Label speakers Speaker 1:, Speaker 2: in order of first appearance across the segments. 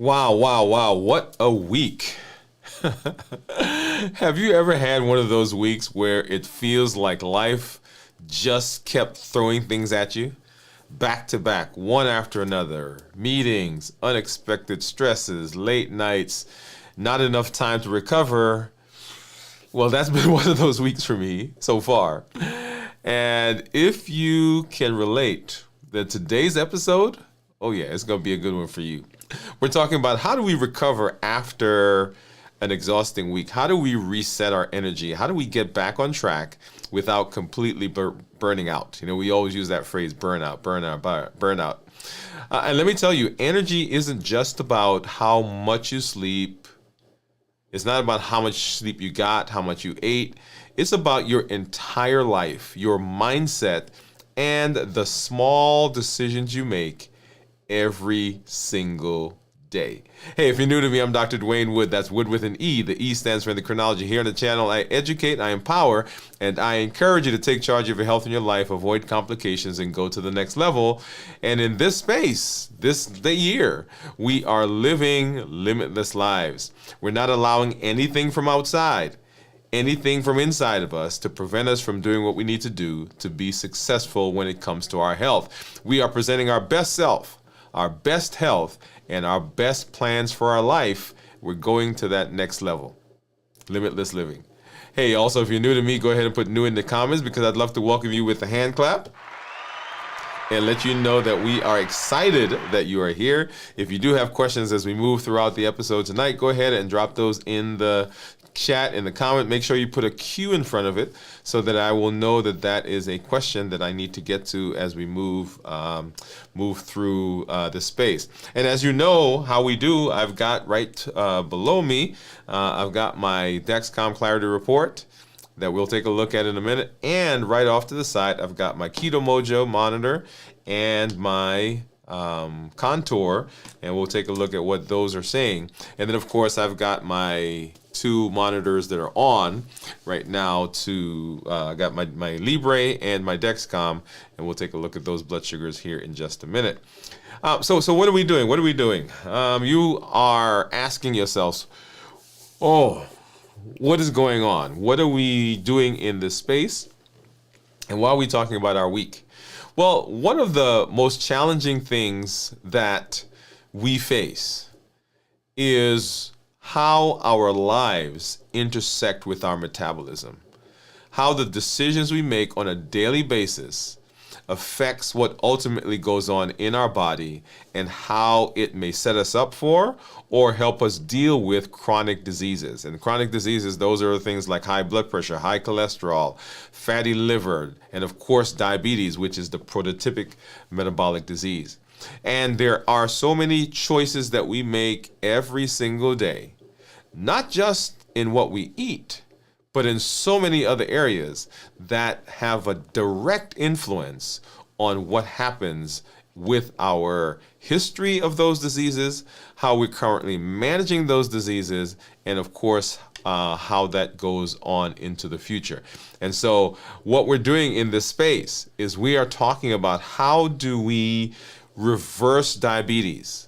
Speaker 1: Wow, wow, wow. What a week. Have you ever had one of those weeks where it feels like life just kept throwing things at you? Back to back, one after another. Meetings, unexpected stresses, late nights, not enough time to recover. Well, that's been one of those weeks for me so far. And if you can relate, then today's episode, oh yeah, it's going to be a good one for you. We're talking about how do we recover after an exhausting week? How do we reset our energy? How do we get back on track without completely burning out? You know, we always use that phrase, burnout, burnout, burnout. And let me tell you, energy isn't just about how much you sleep. It's not about how much sleep you got, how much you ate. It's about your entire life, your mindset, and the small decisions you make every single day. Hey, if you're new to me, I'm Dr. Dwain Woode. That's Wood with an E. The E stands for endocrinology. Here on the channel, I educate, I empower, and I encourage you to take charge of your health and your life, avoid complications, and go to the next level. And in this space, the year, we are living limitless lives. We're not allowing anything from outside, anything from inside of us to prevent us from doing what we need to do to be successful when it comes to our health. We are presenting our best self, our best health, and our best plans for our life. We're going to that next level, limitless living. Hey, also, if you're new to me, go ahead and put new in the comments because I'd love to welcome you with a hand clap and let you know that we are excited that you are here. If you do have questions as we move throughout the episode tonight, go ahead and drop those in the chat, in the comment. Make sure you put a Q in front of it so that I will know that that is a question that I need to get to as we move through the space. And as you know how we do, I've got right below me, I've got my Dexcom Clarity Report that we'll take a look at in a minute. And right off to the side, I've got my Keto Mojo monitor and my Contour, and we'll take a look at what those are saying. And then, of course, I've got my two monitors that are on right now. I got my Libre and my Dexcom, and we'll take a look at those blood sugars here in just a minute. So what are we doing? What are we doing? You are asking yourselves, oh, what is going on? What are we doing in this space? And why are we talking about our week? Well, one of the most challenging things that we face is how our lives intersect with our metabolism, how the decisions we make on a daily basis affects what ultimately goes on in our body and how it may set us up for or help us deal with chronic diseases. And chronic diseases, those are things like high blood pressure, high cholesterol, fatty liver, and of course diabetes, which is the prototypic metabolic disease. And there are so many choices that we make every single day, not just in what we eat, but in so many other areas that have a direct influence on what happens with our history of those diseases, how we're currently managing those diseases, and of course, how that goes on into the future. And so what we're doing in this space is we are talking about how do we reverse diabetes.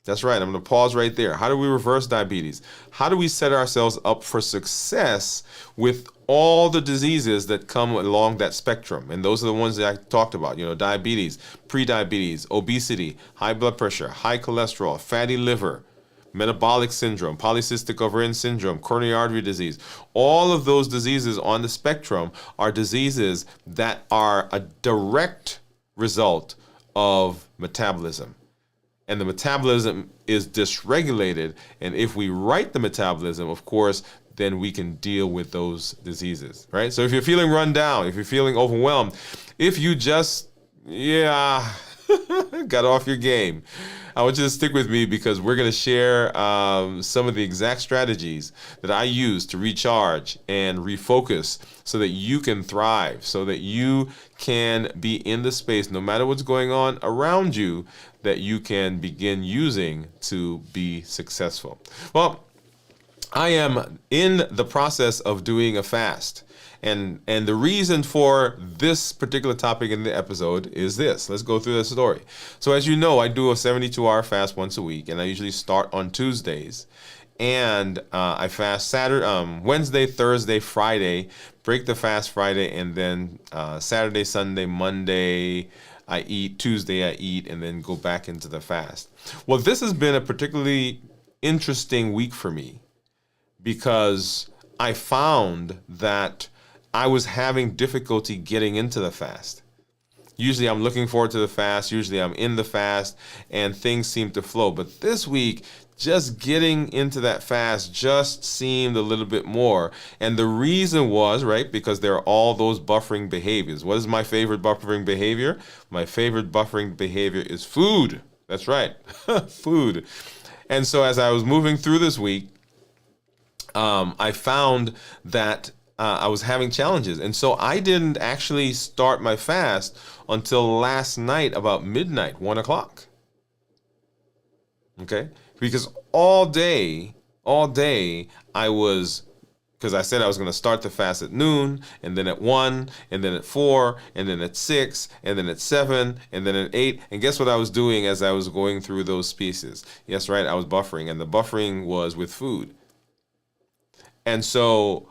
Speaker 1: That's right. I'm going to pause right there. How do we reverse diabetes? How do we set ourselves up for success with all the diseases that come along that spectrum? And those are the ones that I talked about, diabetes, prediabetes, obesity, high blood pressure, high cholesterol, fatty liver, metabolic syndrome, polycystic ovarian syndrome, coronary artery disease. All of those diseases on the spectrum are diseases that are a direct result of metabolism. And the metabolism is dysregulated. And if we right the metabolism, of course, then we can deal with those diseases, right? So if you're feeling run down, if you're feeling overwhelmed, if you just, got off your game, I want you to stick with me because we're going to share some of the exact strategies that I use to recharge and refocus so that you can thrive, so that you can be in the space, no matter what's going on around you, that you can begin using to be successful. Well, I am in the process of doing a fast. And the reason for this particular topic in the episode is this. Let's go through the story. So as you know, I do a 72-hour fast once a week, and I usually start on Tuesdays. And I fast Saturday, Wednesday, Thursday, Friday, break the fast Friday, and then Saturday, Sunday, Monday, I eat, Tuesday I eat, and then go back into the fast. Well, this has been a particularly interesting week for me because I found that I was having difficulty getting into the fast. Usually I'm looking forward to the fast. Usually I'm in the fast and things seem to flow. But this week, just getting into that fast just seemed a little bit more. And the reason was, right, because there are all those buffering behaviors. What is my favorite buffering behavior? My favorite buffering behavior is food. That's right, food. And so as I was moving through this week, I found that I was having challenges. And so I didn't actually start my fast until last night about midnight, 1 o'clock. Okay? Because all day, because I said I was going to start the fast at noon, and then at 1, and then at 4, and then at 6, and then at 7, and then at 8. And guess what I was doing as I was going through those pieces? Yes, right, I was buffering, and the buffering was with food. And so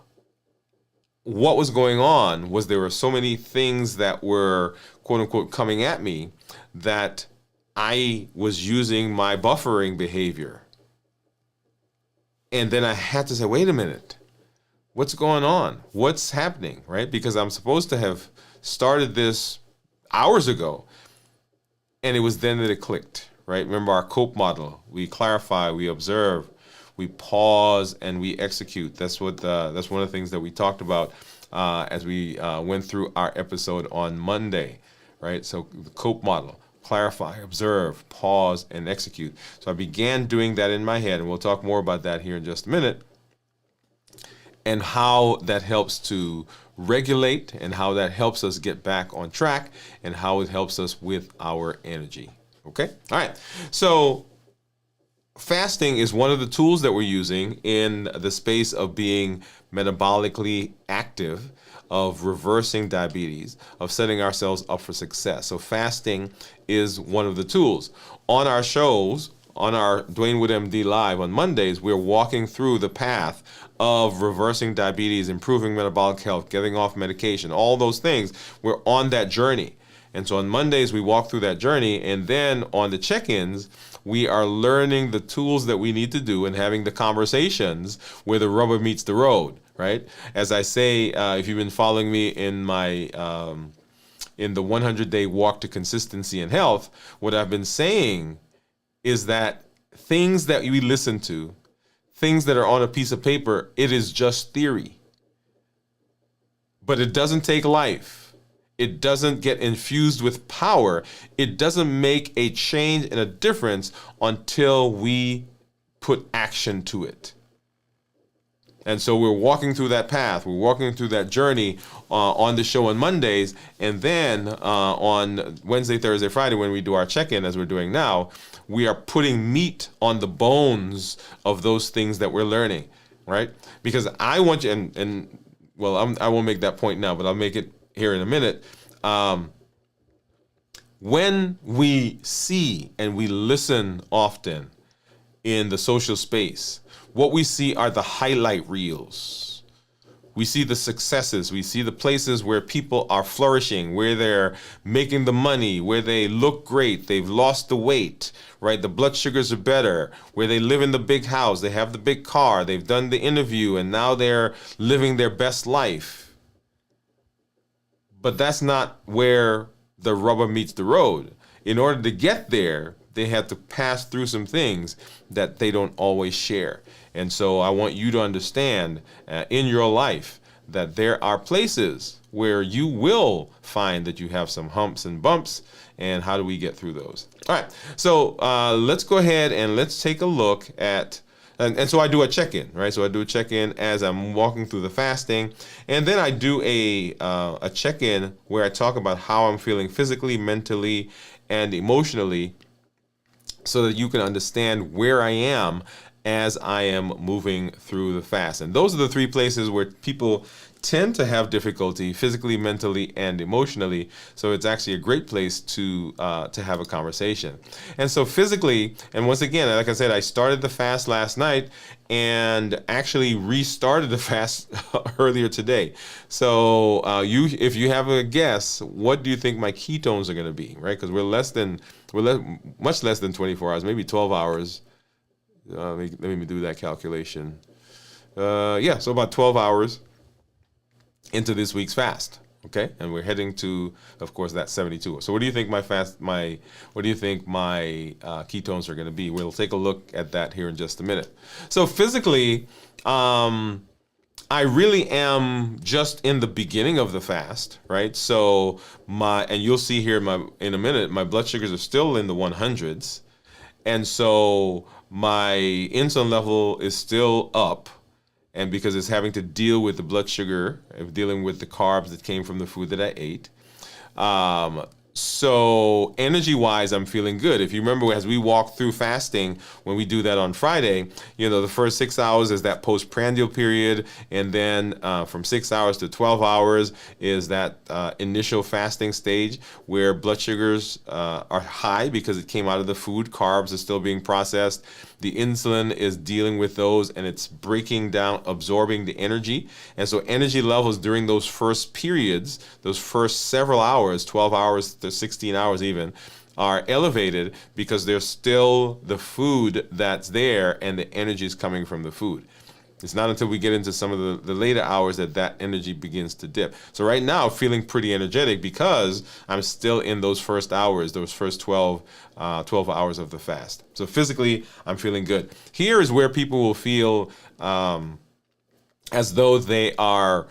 Speaker 1: what was going on was there were so many things that were, quote unquote, coming at me that I was using my buffering behavior. And then I had to say, wait a minute, what's going on? What's happening, right? Because I'm supposed to have started this hours ago. And it was then that it clicked, right? Remember our COPE model. We clarify, we observe, we pause, and we execute. That's one of the things that we talked about as we went through our episode on Monday, right? So the COPE model, clarify, observe, pause, and execute. So I began doing that in my head, and we'll talk more about that here in just a minute, and how that helps to regulate, and how that helps us get back on track, and how it helps us with our energy. Okay? All right. So fasting is one of the tools that we're using in the space of being metabolically active, of reversing diabetes, of setting ourselves up for success. So fasting is one of the tools. On our shows, on our Dwain Woode MD Live on Mondays, we're walking through the path of reversing diabetes, improving metabolic health, getting off medication, all those things. We're on that journey. And so on Mondays, we walk through that journey. And then on the check-ins, we are learning the tools that we need to do and having the conversations where the rubber meets the road, right? As I say, if you've been following me in my in the 100-day walk to consistency and health, what I've been saying is that things that we listen to, things that are on a piece of paper, it is just theory. But it doesn't take life. It doesn't get infused with power. It doesn't make a change and a difference until we put action to it. And so we're walking through that path. We're walking through that journey on the show on Mondays. And then on Wednesday, Thursday, Friday, when we do our check-in, as we're doing now, we are putting meat on the bones of those things that we're learning, right? Because I want you, I won't make that point now, but I'll make it here in a minute. When we see and we listen often in the social space, what we see are the highlight reels. We see the successes. We see the places where people are flourishing, where they're making the money, where they look great, they've lost the weight, right? The blood sugars are better, where they live in the big house, they have the big car, they've done the interview, and now they're living their best life. But that's not where the rubber meets the road. In order to get there, they have to pass through some things that they don't always share. And so I want you to understand in your life that there are places where you will find that you have some humps and bumps, and how do we get through those? All right, so let's go ahead and let's take a look at, and so I do a check-in, right? So I do a check-in as I'm walking through the fasting, and then I do a check-in where I talk about how I'm feeling physically, mentally, and emotionally, so that you can understand where I am as I am moving through the fast. And those are the three places where people tend to have difficulty physically, mentally, and emotionally. So it's actually a great place to have a conversation. And so physically, and once again, like I said, I started the fast last night and actually restarted the fast earlier today. So if you have a guess, what do you think my ketones are going to be, right? Because we're much less than 24 hours, maybe 12 hours. Let me do that calculation. So about 12 hours into this week's fast, okay? And we're heading to, of course, that 72. So what do you think my ketones are going to be? We'll take a look at that here in just a minute. So physically, I really am just in the beginning of the fast, right? So and you'll see here in a minute, my blood sugars are still in the 100s. And so my insulin level is still up. And because it's having to deal with the blood sugar, dealing with the carbs that came from the food that I ate. So energy-wise, I'm feeling good. If you remember, as we walk through fasting, when we do that on Friday, the first 6 hours is that postprandial period. And then from 6 hours to 12 hours is that initial fasting stage where blood sugars are high because it came out of the food. Carbs are still being processed. The insulin is dealing with those and it's breaking down, absorbing the energy. And so energy levels during those first periods, those first several hours, 12 hours to 16 hours even, are elevated because there's still the food that's there and the energy is coming from the food. It's not until we get into some of the later hours that energy begins to dip. So right now, feeling pretty energetic because I'm still in those first hours, those first 12 hours of the fast. So physically, I'm feeling good. Here is where people will feel as though they are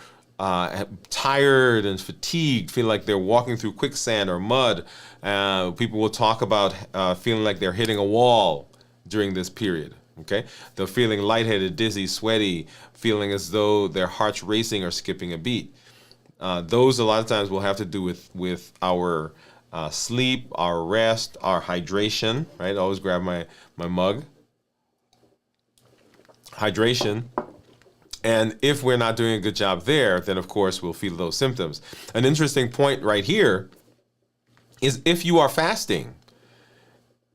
Speaker 1: tired and fatigued, feel like they're walking through quicksand or mud. People will talk about feeling like they're hitting a wall during this period. Okay, they're feeling lightheaded, dizzy, sweaty, feeling as though their heart's racing or skipping a beat. Those a lot of times will have to do with our sleep, our rest, our hydration. Right, always grab my mug. Hydration. And if we're not doing a good job there, then of course we'll feel those symptoms. An interesting point right here is if you are fasting,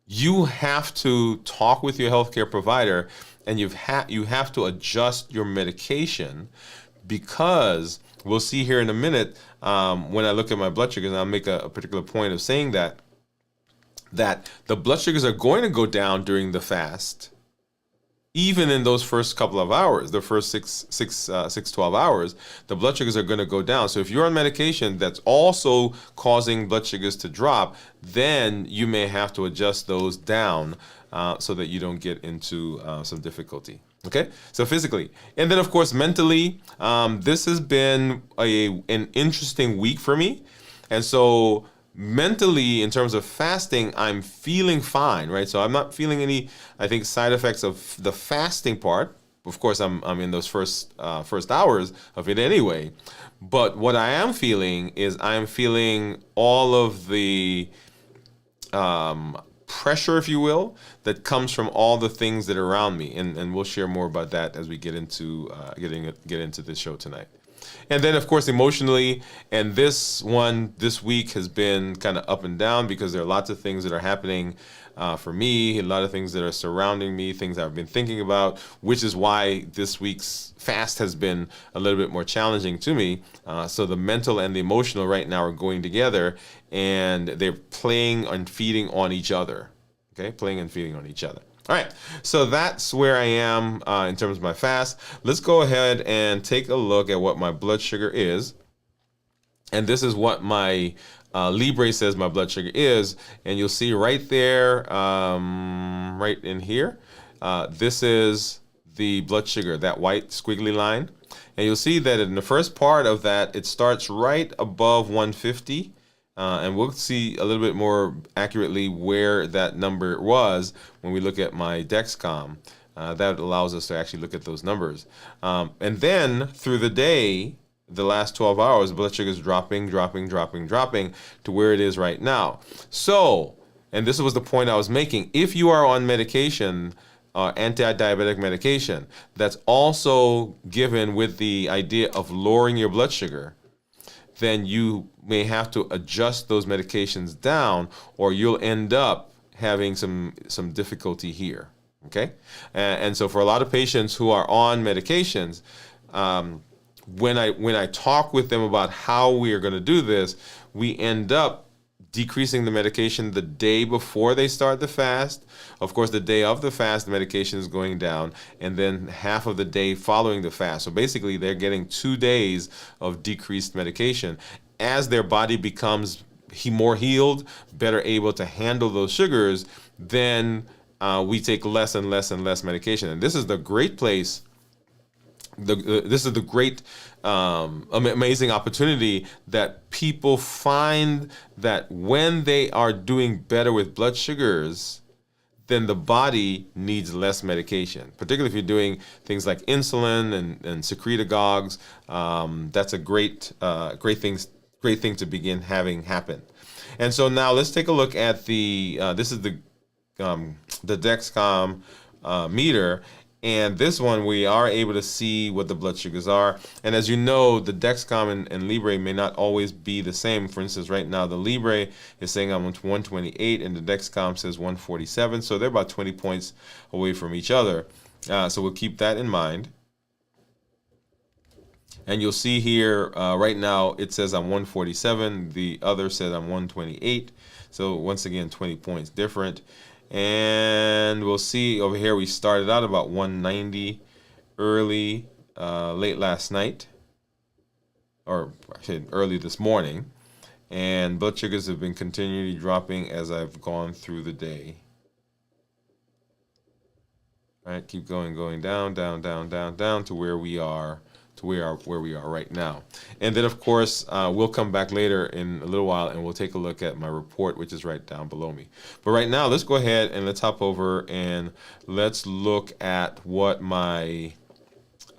Speaker 1: you have to talk with your healthcare provider and you have to adjust your medication because we'll see here in a minute when I look at my blood sugars, and I'll make a particular point of saying that the blood sugars are going to go down during the fast. Even in those first couple of hours, the first 12 hours, the blood sugars are going to go down. So if you're on medication that's also causing blood sugars to drop, then you may have to adjust those down so that you don't get into some difficulty. Okay, so physically. And then, of course, mentally, this has been an interesting week for me. And so mentally, in terms of fasting, I'm feeling fine, right? So I'm not feeling any, I think, side effects of the fasting part. Of course, I'm in those first hours of it anyway. But what I am feeling is I'm feeling all of the pressure, if you will, that comes from all the things that are around me, and we'll share more about that as we get into this show tonight. And then, of course, emotionally, and this week has been kind of up and down because there are lots of things that are happening for me, a lot of things that are surrounding me, things I've been thinking about, which is why this week's fast has been a little bit more challenging to me. So the mental and the emotional right now are going together, and they're playing and feeding on each other. Okay, playing and feeding on each other. All right, so that's where I am in terms of my fast. Let's go ahead and take a look at what my blood sugar is. And this is what my Libre says my blood sugar is. And you'll see right there, right in here, this is the blood sugar, that white squiggly line. And you'll see that in the first part of that, it starts right above 150. And we'll see a little bit more accurately where that number was when we look at my Dexcom. That allows us to actually look at those numbers. And then through the day, the last 12 hours, blood sugar is dropping to where it is right now. So, and this was the point I was making, if you are on medication, anti-diabetic medication that's also given with the idea of lowering your blood sugar, then you may have to adjust those medications down, or you'll end up having some difficulty here. Okay, and so for a lot of patients who are on medications, when I talk with them about how we are going to do this, we end up decreasing the medication the day before they start the fast. Of course, the day of the fast, the medication is going down, and then half of the day following the fast. So basically, they're getting 2 days of decreased medication. As their body becomes more healed, better able to handle those sugars, then we take less and less and less medication. And this is the great place. This is the great, amazing opportunity that people find that when they are doing better with blood sugars, then the body needs less medication. Particularly if you're doing things like insulin and secretagogues, that's a great thing to begin having happen. And so now let's take a look at this is the Dexcom meter. And this one, we are able to see what the blood sugars are. And as you know, the Dexcom and Libre may not always be the same. For instance, right now, the Libre is saying I'm 128 and the Dexcom says 147. So they're about 20 points away from each other. So we'll keep that in mind. And you'll see here, right now, it says I'm 147. The other says I'm 128. So once again, 20 points different. And we'll see over here, we started out about 190 late last night, or actually early this morning. And blood sugars have been continually dropping as I've gone through the day. All right, keep going down, down to where we are. Where we are right now. And then, of course, we'll come back later in a little while and we'll take a look at my report, which is right down below me. But right now, let's go ahead and let's hop over and let's look at what my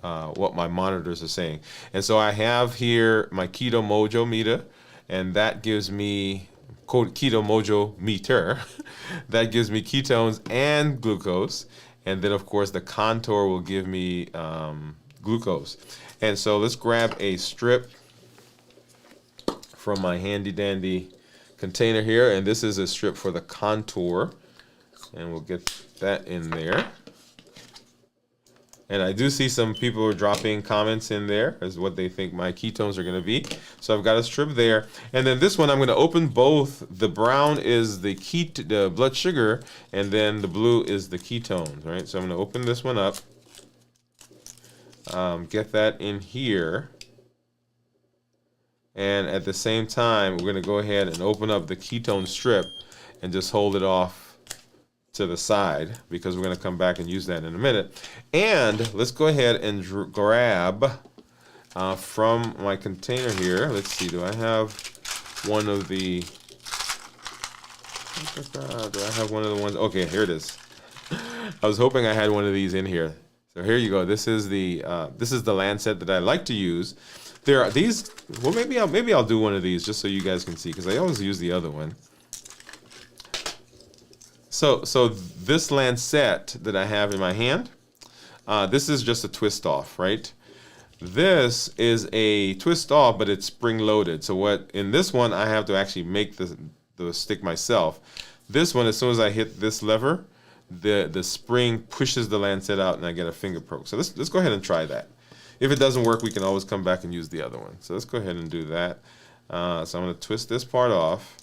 Speaker 1: monitors are saying. And so I have here my Keto Mojo meter, and that gives me Keto Mojo meter. That gives me ketones and glucose. And then, of course, the Contour will give me glucose. And so let's grab a strip from my handy dandy container here, and this is a strip for the Contour, and we'll get that in there. And I do see some people are dropping comments in there as what they think my ketones are going to be. So I've got a strip there, and then this one I'm going to open both. The brown is the blood sugar, and then the blue is the ketones. Right? So I'm going to open this one up. Get that in here, and at the same time we're going to go ahead and open up the ketone strip and just hold it off to the side because we're going to come back and use that in a minute. And let's go ahead and grab from my container here. Let's see, do I have one of the ones? Okay, here it is. I was hoping I had one of these in here. So here you go. This is the Lancet that I like to use. There are these. Well, maybe I'll do one of these just so you guys can see, because I always use the other one. So this Lancet that I have in my hand, this is just a twist off, right? This is a twist off, but it's spring loaded. So what in this one I have to actually make the stick myself. This one, as soon as I hit this lever, the spring pushes the Lancet out and I get a finger poke. So let's go ahead and try that. If it doesn't work, we can always come back and use the other one. So let's go ahead and do that. So I'm going to twist this part off.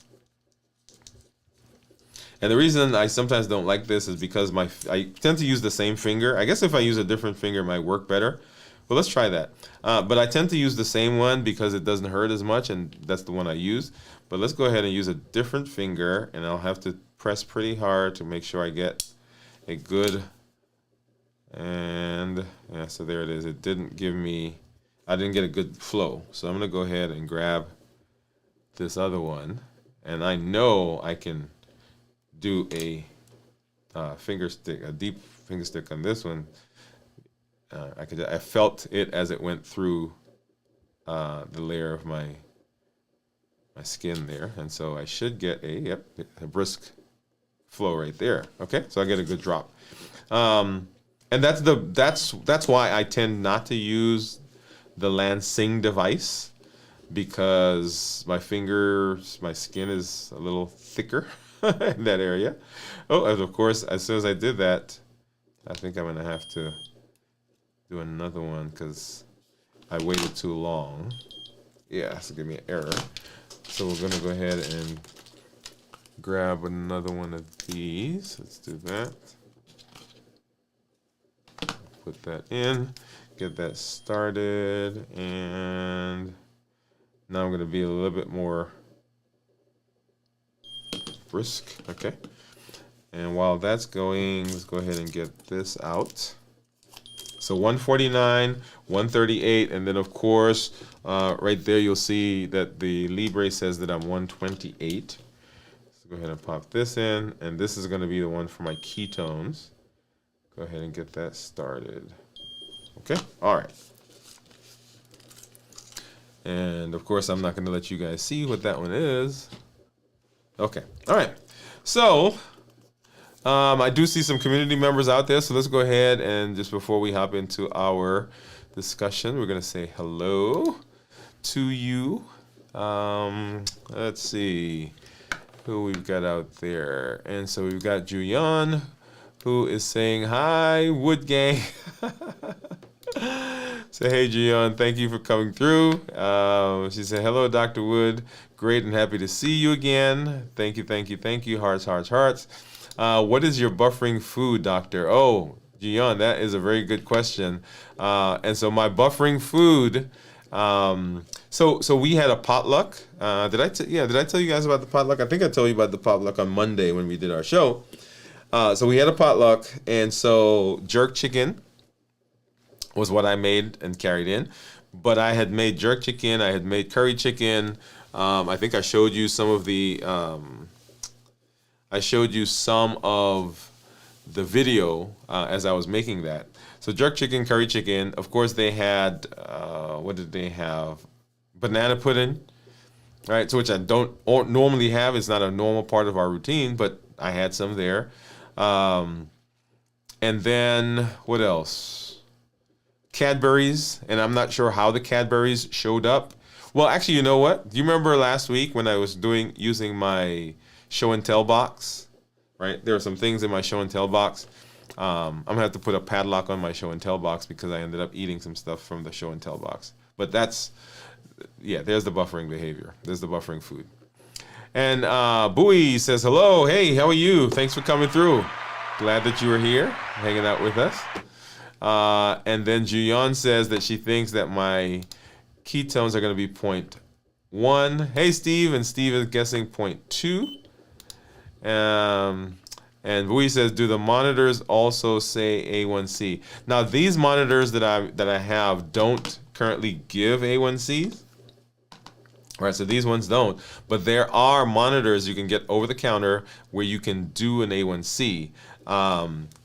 Speaker 1: And the reason I sometimes don't like this is because I tend to use the same finger. I guess if I use a different finger, it might work better. Well, let's try that. But I tend to use the same one because it doesn't hurt as much, and that's the one I use. But let's go ahead and use a different finger, and I'll have to press pretty hard to make sure I get a good, and yeah, so there it is. It didn't give me, I didn't get a good flow. So I'm going to go ahead and grab this other one, and I know I can do a finger stick, a deep finger stick on this one. I felt it as it went through the layer of my skin there, and so I should get a brisk flow right there. Okay, so I get a good drop. And that's why I tend not to use the Lansing device, because my skin is a little thicker in that area. Oh, and of course, as soon as I did that, I think I'm gonna have to do another one because I waited too long. Yeah, so give me an error. So we're gonna go ahead and grab another one of these. Let's do that. Put that in, get that started, and now I'm going to be a little bit more brisk. Okay. And while that's going, let's go ahead and get this out. So 149, 138, and then of course, right there you'll see that the Libre says that I'm 128. So go ahead and pop this in, and this is going to be the one for my ketones. Go ahead and get that started. Okay, all right. And of course, I'm not going to let you guys see what that one is. Okay, all right. So I do see some community members out there. So let's go ahead and just before we hop into our discussion, we're going to say hello to you. Let's see who we've got out there. And so we've got Julian, who is saying, hi, Wood Gang. Say, hey, Gian, thank you for coming through. She said, hello, Dr. Wood. Great and happy to see you again. Thank you, thank you, thank you. Hearts, hearts, hearts. What is your buffering food, doctor? Oh, Gian, that is a very good question. And so my buffering food, so we had a potluck. Did I tell you guys about the potluck? I think I told you about the potluck on Monday when we did our show. So we had a potluck, and so jerk chicken was what I made and carried in. But I had made jerk chicken, I had made curry chicken. I think I showed you some of the video as I was making that. So jerk chicken, curry chicken. Of course, they had what did they have? Banana pudding, right? So which I don't normally have. It's not a normal part of our routine, but I had some there. And then what else? Cadbury's, and I'm not sure how the Cadbury's showed up. Well, actually, you know what? Do you remember last week when I was using my show and tell box? Right, there are some things in my show and tell box. I'm gonna have to put a padlock on my show and tell box because I ended up eating some stuff from the show and tell box. But there's the buffering behavior. There's the buffering food. And Bowie says, hello, hey, how are you? Thanks for coming through. Glad that you were here, hanging out with us. And then Julian says that she thinks that my ketones are going to be 0.1. Hey, Steve, and Steve is guessing 0.2. And Bowie says, do the monitors also say A1C? Now, these monitors that I have don't currently give A1Cs. Right, so these ones don't, but there are monitors you can get over the counter where you can do an A1C.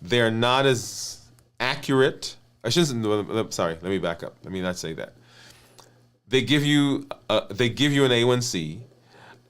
Speaker 1: They're not as accurate. Sorry, let me back up. Let me not say that. They give you an A1C,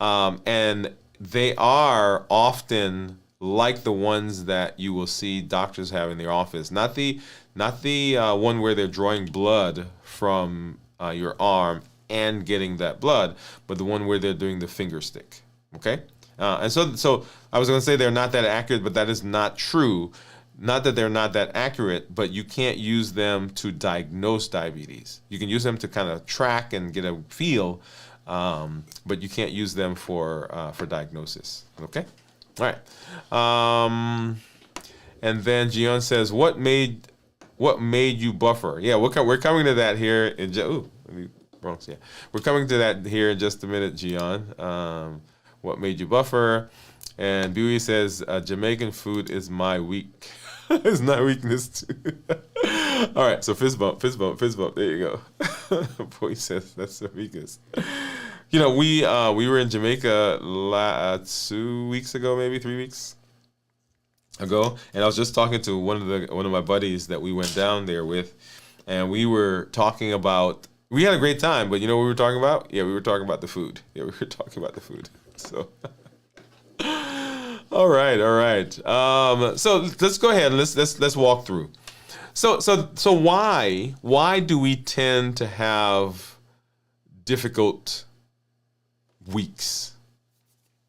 Speaker 1: and they are often like the ones that you will see doctors have in their office. Not the one where they're drawing blood from your arm and getting that blood, but the one where they're doing the finger stick. Okay, and so I was going to say they're not that accurate, but that is not true. Not that they're not that accurate, but you can't use them to diagnose diabetes. You can use them to kind of track and get a feel, but you can't use them for diagnosis. Okay, all right. And then Gian says, "What made you buffer?" Yeah, we're coming to that here in Bronx. Yeah, we're coming to that here in just a minute, Gian. What made you buffer? And Dewey says, Jamaican food is my weak. It's not weakness too. All right, so fist bump, fist bump, fist bump. There you go. Boy says that's the weakest. You know, we were in Jamaica 2 weeks ago, maybe 3 weeks ago, and I was just talking to one of my buddies that we went down there with, and we were talking about. We had a great time, but you know what we were talking about? Yeah, we were talking about the food. Yeah, we were talking about the food. So. All right, all right. So let's go ahead and let's walk through. So why do we tend to have difficult weeks?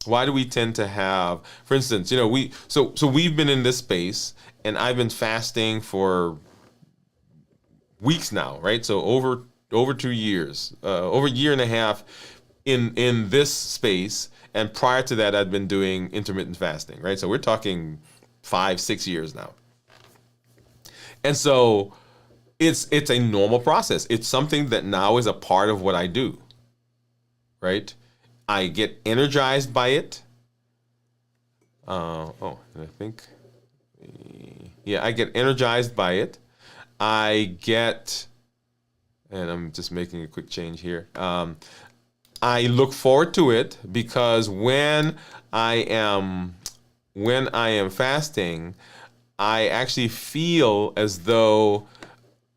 Speaker 1: Why do we tend to have, for instance, we've been in this space, and I've been fasting for weeks now, right? So over 2 years, over a year and a half in this space, and prior to that, I'd been doing intermittent fasting, right? So we're talking 5-6 years now, and so it's a normal process. It's something that now is a part of what I do, right? I get energized by it. I think, yeah, I get energized by it. I get, and I'm just making a quick change here. I look forward to it because when I am fasting, I actually feel as though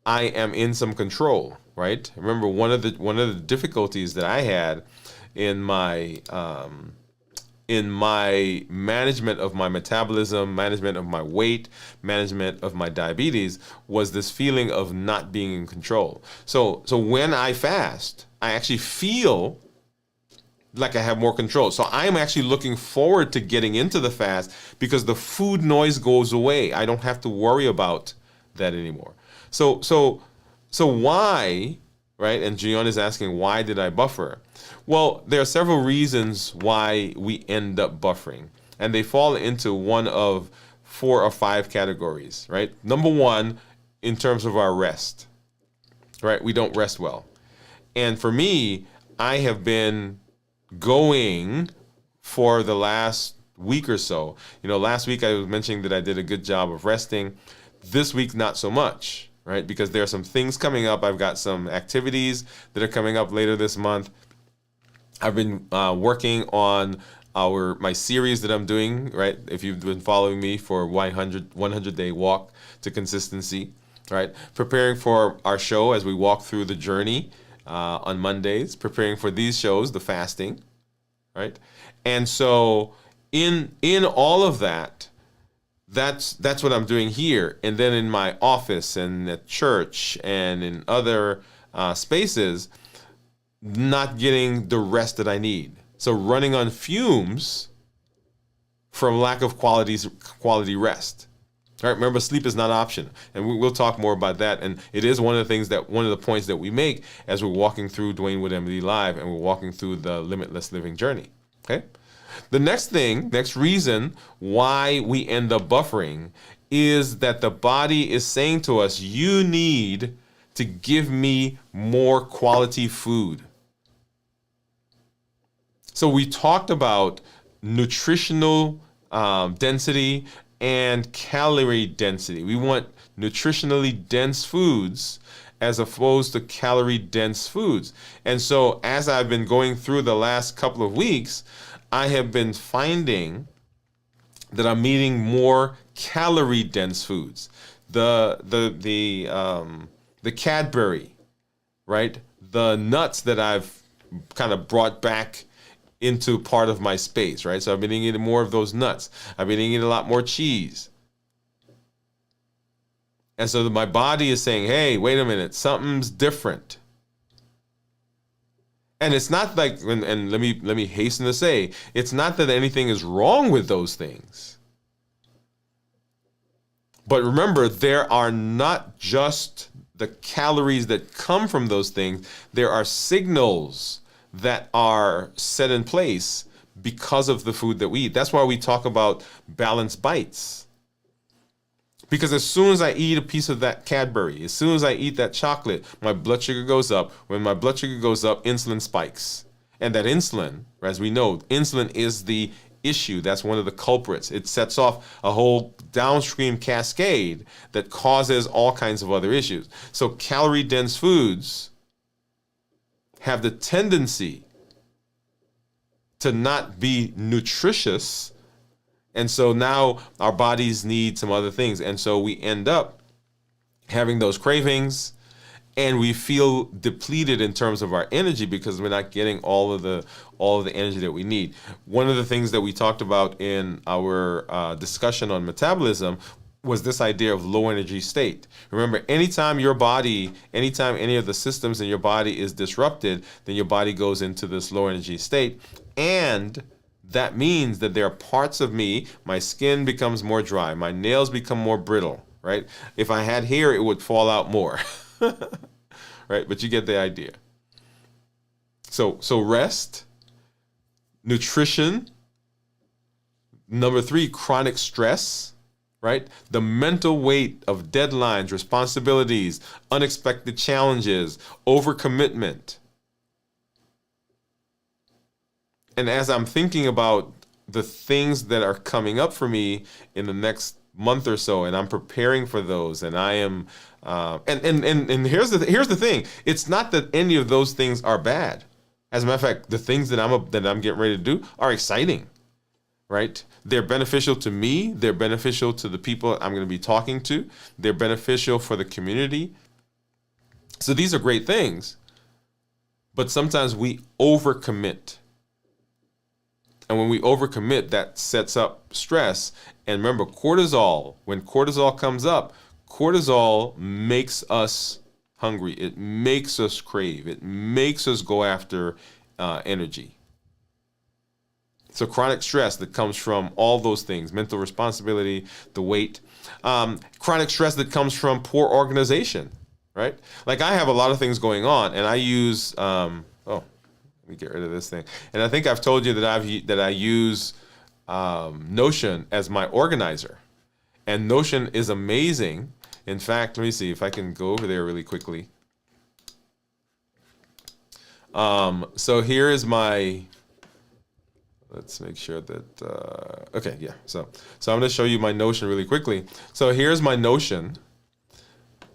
Speaker 1: I am in some control, right? Remember, one of the difficulties that I had in my management of my metabolism, management of my weight, management of my diabetes was this feeling of not being in control. So when I fast, I actually feel like I have more control. So I'm actually looking forward to getting into the fast because the food noise goes away. I don't have to worry about that anymore. So why, right? And Gian is asking, why did I buffer? Well, there are several reasons why we end up buffering, and they fall into one of 4 or 5 categories, right? Number one, in terms of our rest, right? We don't rest well. And for me, I have been going for the last week or so. Last week I was mentioning that I did a good job of resting. This week, not so much, right? Because there are some things coming up. I've got some activities that are coming up later this month. I've been working on my series that I'm doing, right? If you've been following me for 100 Day Walk to Consistency, right? Preparing for our show as we walk through the journey on Mondays, preparing for these shows, the fasting, right? And so in all of that, that's what I'm doing here. And then in my office and at church and in other spaces, not getting the rest that I need. So running on fumes from lack of quality rest. All right, remember, sleep is not an option, and we'll talk more about that. And it is one of the points that we make as we're walking through Dwain Woode MD Live, and we're walking through the Limitless Living journey. Okay, the next reason why we end up buffering is that the body is saying to us, "You need to give me more quality food." So we talked about nutritional density and calorie density. We want nutritionally dense foods as opposed to calorie dense foods. And so as I've been going through the last couple of weeks, I have been finding that I'm eating more calorie dense foods. The Cadbury, right? The nuts that I've kind of brought back into part of my space, right? So I've been eating more of those nuts. I've been eating a lot more cheese. And so my body is saying, hey, wait a minute, something's different. And it's not like, and let me hasten to say, it's not that anything is wrong with those things. But remember, there are not just the calories that come from those things. There are signals that are set in place because of the food that we eat. That's why we talk about balanced bites. Because as soon as I eat a piece of that Cadbury, as soon as I eat that chocolate, my blood sugar goes up. When my blood sugar goes up, insulin spikes. And that insulin, as we know, insulin is the issue. That's one of the culprits. It sets off a whole downstream cascade that causes all kinds of other issues. So calorie-dense foods have the tendency to not be nutritious. And so now our bodies need some other things. And so we end up having those cravings and we feel depleted in terms of our energy because we're not getting all of the energy that we need. One of the things that we talked about in our discussion on metabolism was this idea of low energy state. Remember, anytime any of the systems in your body is disrupted, then your body goes into this low energy state. And that means that there are parts of me, my skin becomes more dry, my nails become more brittle, right? If I had hair, it would fall out more, right? But you get the idea. So rest, nutrition, number 3, chronic stress, right? The mental weight of deadlines, responsibilities, unexpected challenges, overcommitment. And as I'm thinking about the things that are coming up for me in the next month or so, and I'm preparing for those, and I am, and here's the thing: it's not that any of those things are bad. As a matter of fact, the things that I'm getting ready to do are exciting, right? They're beneficial to me. They're beneficial to the people I'm going to be talking to. They're beneficial for the community. So these are great things, but sometimes we overcommit. And when we overcommit, that sets up stress. And remember, when cortisol comes up, cortisol makes us hungry. It makes us crave. It makes us go after energy. So chronic stress that comes from all those things, mental responsibility, the weight, chronic stress that comes from poor organization, right? Like I have a lot of things going on, and I use, let me get rid of this thing. And I think I've told you that I use Notion as my organizer. And Notion is amazing. In fact, let me see if I can go over there really quickly. So here is my, let's make sure that, okay, yeah. So I'm going to show you my Notion really quickly. So here's my Notion,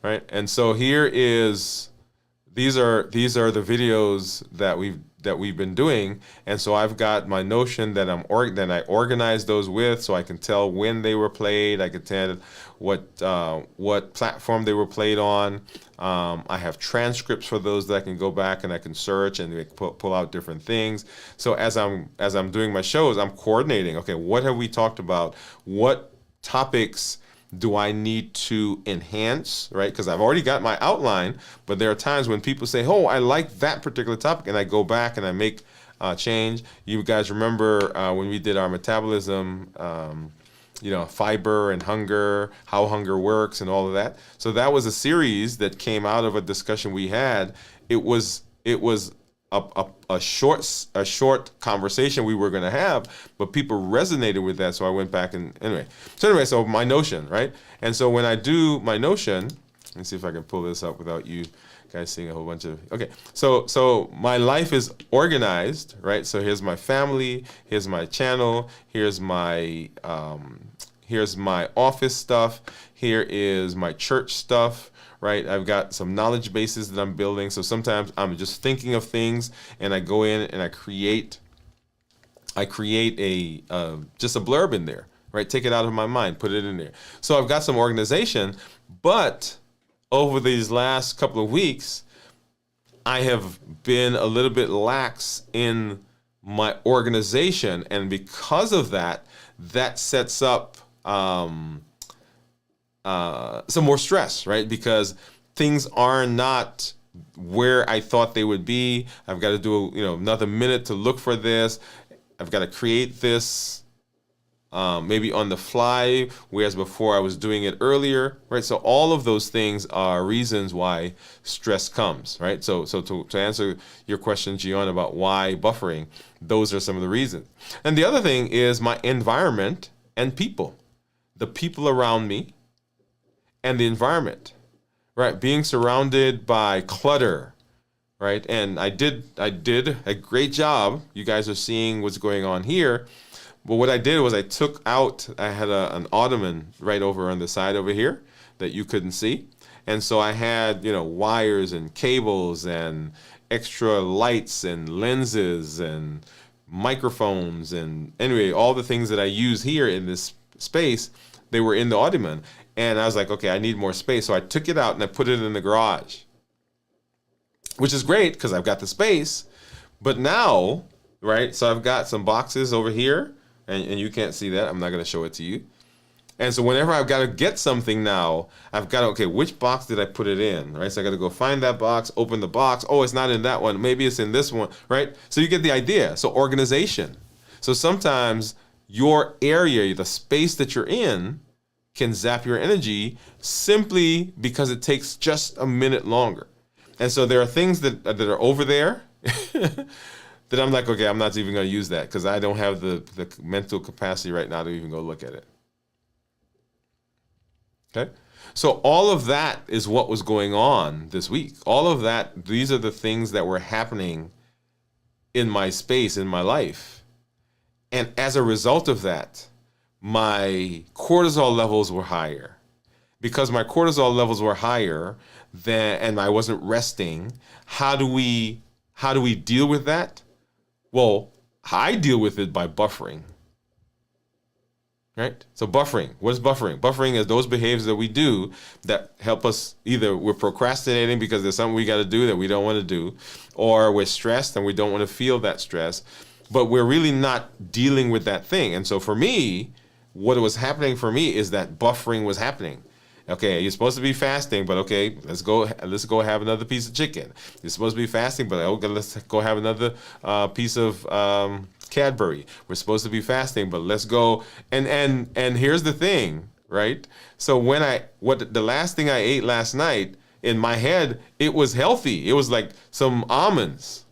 Speaker 1: right? And so here is, these are the videos that we've been doing, and so I've got my Notion that I organize those with, so I can tell when they were played. I can tell what platform they were played on. I have transcripts for those that I can go back and I can search and pull out different things. So as I'm doing my shows, I'm coordinating. Okay, what have we talked about? What topics do I need to enhance, right? Because I've already got my outline, but there are times when people say, oh, I like that particular topic, and I go back and I make change. You guys remember when we did our metabolism, fiber and hunger, how hunger works and all of that. So that was a series that came out of a discussion we had. It was a short conversation we were going to have, but people resonated with that, so I went back and so my Notion, right? And so when I do my Notion, let me see if I can pull this up without you guys seeing a whole bunch of, okay, so my life is organized, right? So here's my family, here's my channel, here's my office stuff, here is my church stuff, right? I've got some knowledge bases that I'm building. So sometimes I'm just thinking of things and I go in and I create just a blurb in there, right? Take it out of my mind, put it in there. So I've got some organization, but over these last couple of weeks, I have been a little bit lax in my organization. And because of that, that sets up some more stress, right? Because things are not where I thought they would be. I've got to do, another minute to look for this. I've got to create this maybe on the fly, whereas before I was doing it earlier, right? So all of those things are reasons why stress comes, right? So to answer your question, Gian, about why buffering, those are some of the reasons. And the other thing is my environment and people, the people around me, and the environment, right? Being surrounded by clutter, right? And I did a great job. You guys are seeing what's going on here. But what I did was I had an ottoman right over on the side over here that you couldn't see. And so I had, wires and cables and extra lights and lenses and microphones and anyway, all the things that I use here in this space, they were in the ottoman. And I was like, okay, I need more space. So I took it out and I put it in the garage. which is great because I've got the space. But now, right, so I've got some boxes over here, and you can't see that. I'm not going to show it to you. And so whenever I've got to get something now, I've got to, okay, which box did I put it in, right? So I got to go find that box, open the box. Oh, it's not in that one. Maybe it's in this one, right? So you get the idea. So organization. So sometimes your area, the space that you're in, can zap your energy simply because it takes just a minute longer. And so there are things that are over there that I'm like, okay, I'm not even going to use that because I don't have the mental capacity right now to even go look at it. Okay? So all of that is what was going on this week. All of that, these are the things that were happening in my space, in my life. And as a result of that, my cortisol levels were higher. Because my cortisol levels were higher and I wasn't resting, how do we deal with that? Well, I deal with it by buffering. Right? So buffering. What is buffering? Buffering is those behaviors that we do that help us, either we're procrastinating because there's something we got to do that we don't want to do, or we're stressed and we don't want to feel that stress, but we're really not dealing with that thing. And so for me, what was happening for me is that buffering was happening. Okay, you're supposed to be fasting, but okay, let's go have another piece of chicken. You're supposed to be fasting, but okay, let's go have another piece of Cadbury. We're supposed to be fasting, but let's go and here's the thing, right? So the last thing I ate last night, in my head, it was healthy. It was like some almonds.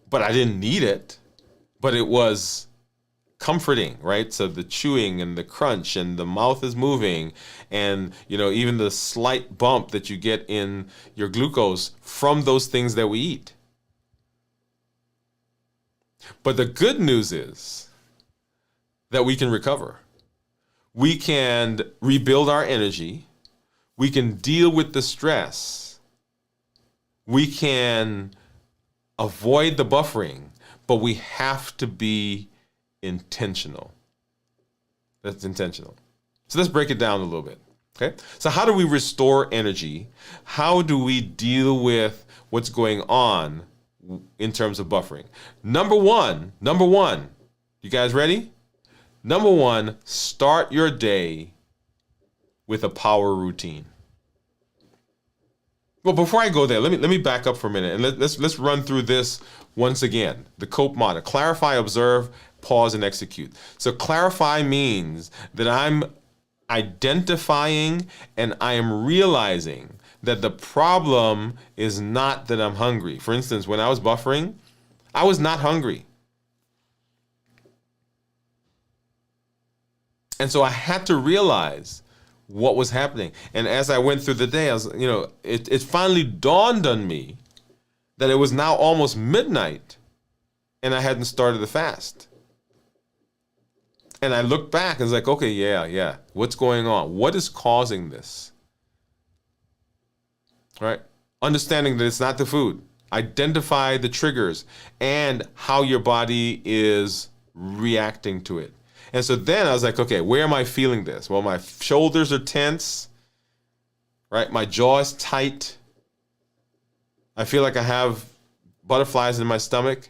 Speaker 1: But I didn't need it. But it was comforting, right? So the chewing and the crunch and the mouth is moving, and even the slight bump that you get in your glucose from those things that we eat. But the good news is that we can recover. We can rebuild our energy. We can deal with the stress. We can avoid the buffering, but we have to be intentional. That's intentional. So let's break it down a little bit. Okay? So how do we restore energy? How do we deal with what's going on in terms of buffering? Number one, you guys ready? Number one, start your day with a power routine. Well, before I go there, let me back up for a minute and let's run through this once again. The COPE model: clarify, observe, pause, and execute. So clarify means that I'm identifying and I am realizing that the problem is not that I'm hungry. For instance, when I was buffering, I was not hungry. And so I had to realize what was happening. And as I went through the day, it finally dawned on me that it was now almost midnight and I hadn't started the fast. And I looked back and was like, okay, yeah. What's going on? What is causing this? Right? Understanding that it's not the food. Identify the triggers and how your body is reacting to it. And so then I was like, okay, where am I feeling this? Well, my shoulders are tense, right? My jaw is tight. I feel like I have butterflies in my stomach.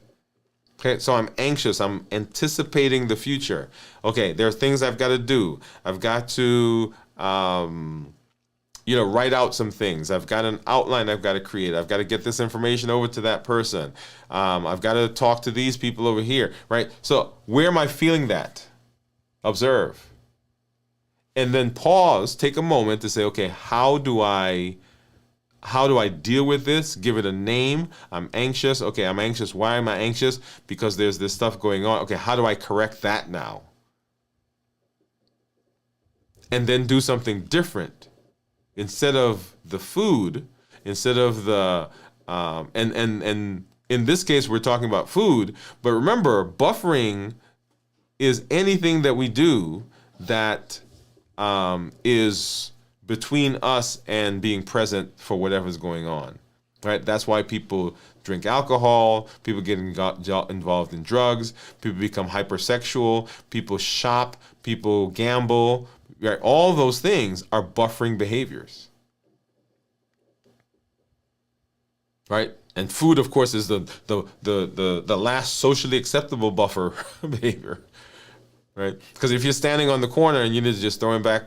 Speaker 1: Okay, so I'm anxious. I'm anticipating the future. Okay, there are things I've got to do. I've got to, write out some things. I've got an outline I've got to create. I've got to get this information over to that person. I've got to talk to these people over here, right? So where am I feeling that? Observe. And then pause, take a moment to say, okay, how do I deal with this? Give it a name. I'm anxious. Okay, I'm anxious. Why am I anxious? Because there's this stuff going on. Okay, how do I correct that now? And then do something different. Instead of the food, instead of the, and in this case, we're talking about food. But remember, buffering is anything that we do that is between us and being present for whatever's going on, right? That's why people drink alcohol, people get involved in drugs, people become hypersexual, people shop, people gamble, right? All those things are buffering behaviors. right? And food, of course, is the last socially acceptable buffer behavior, right? Because if you're standing on the corner and you're just throwing back,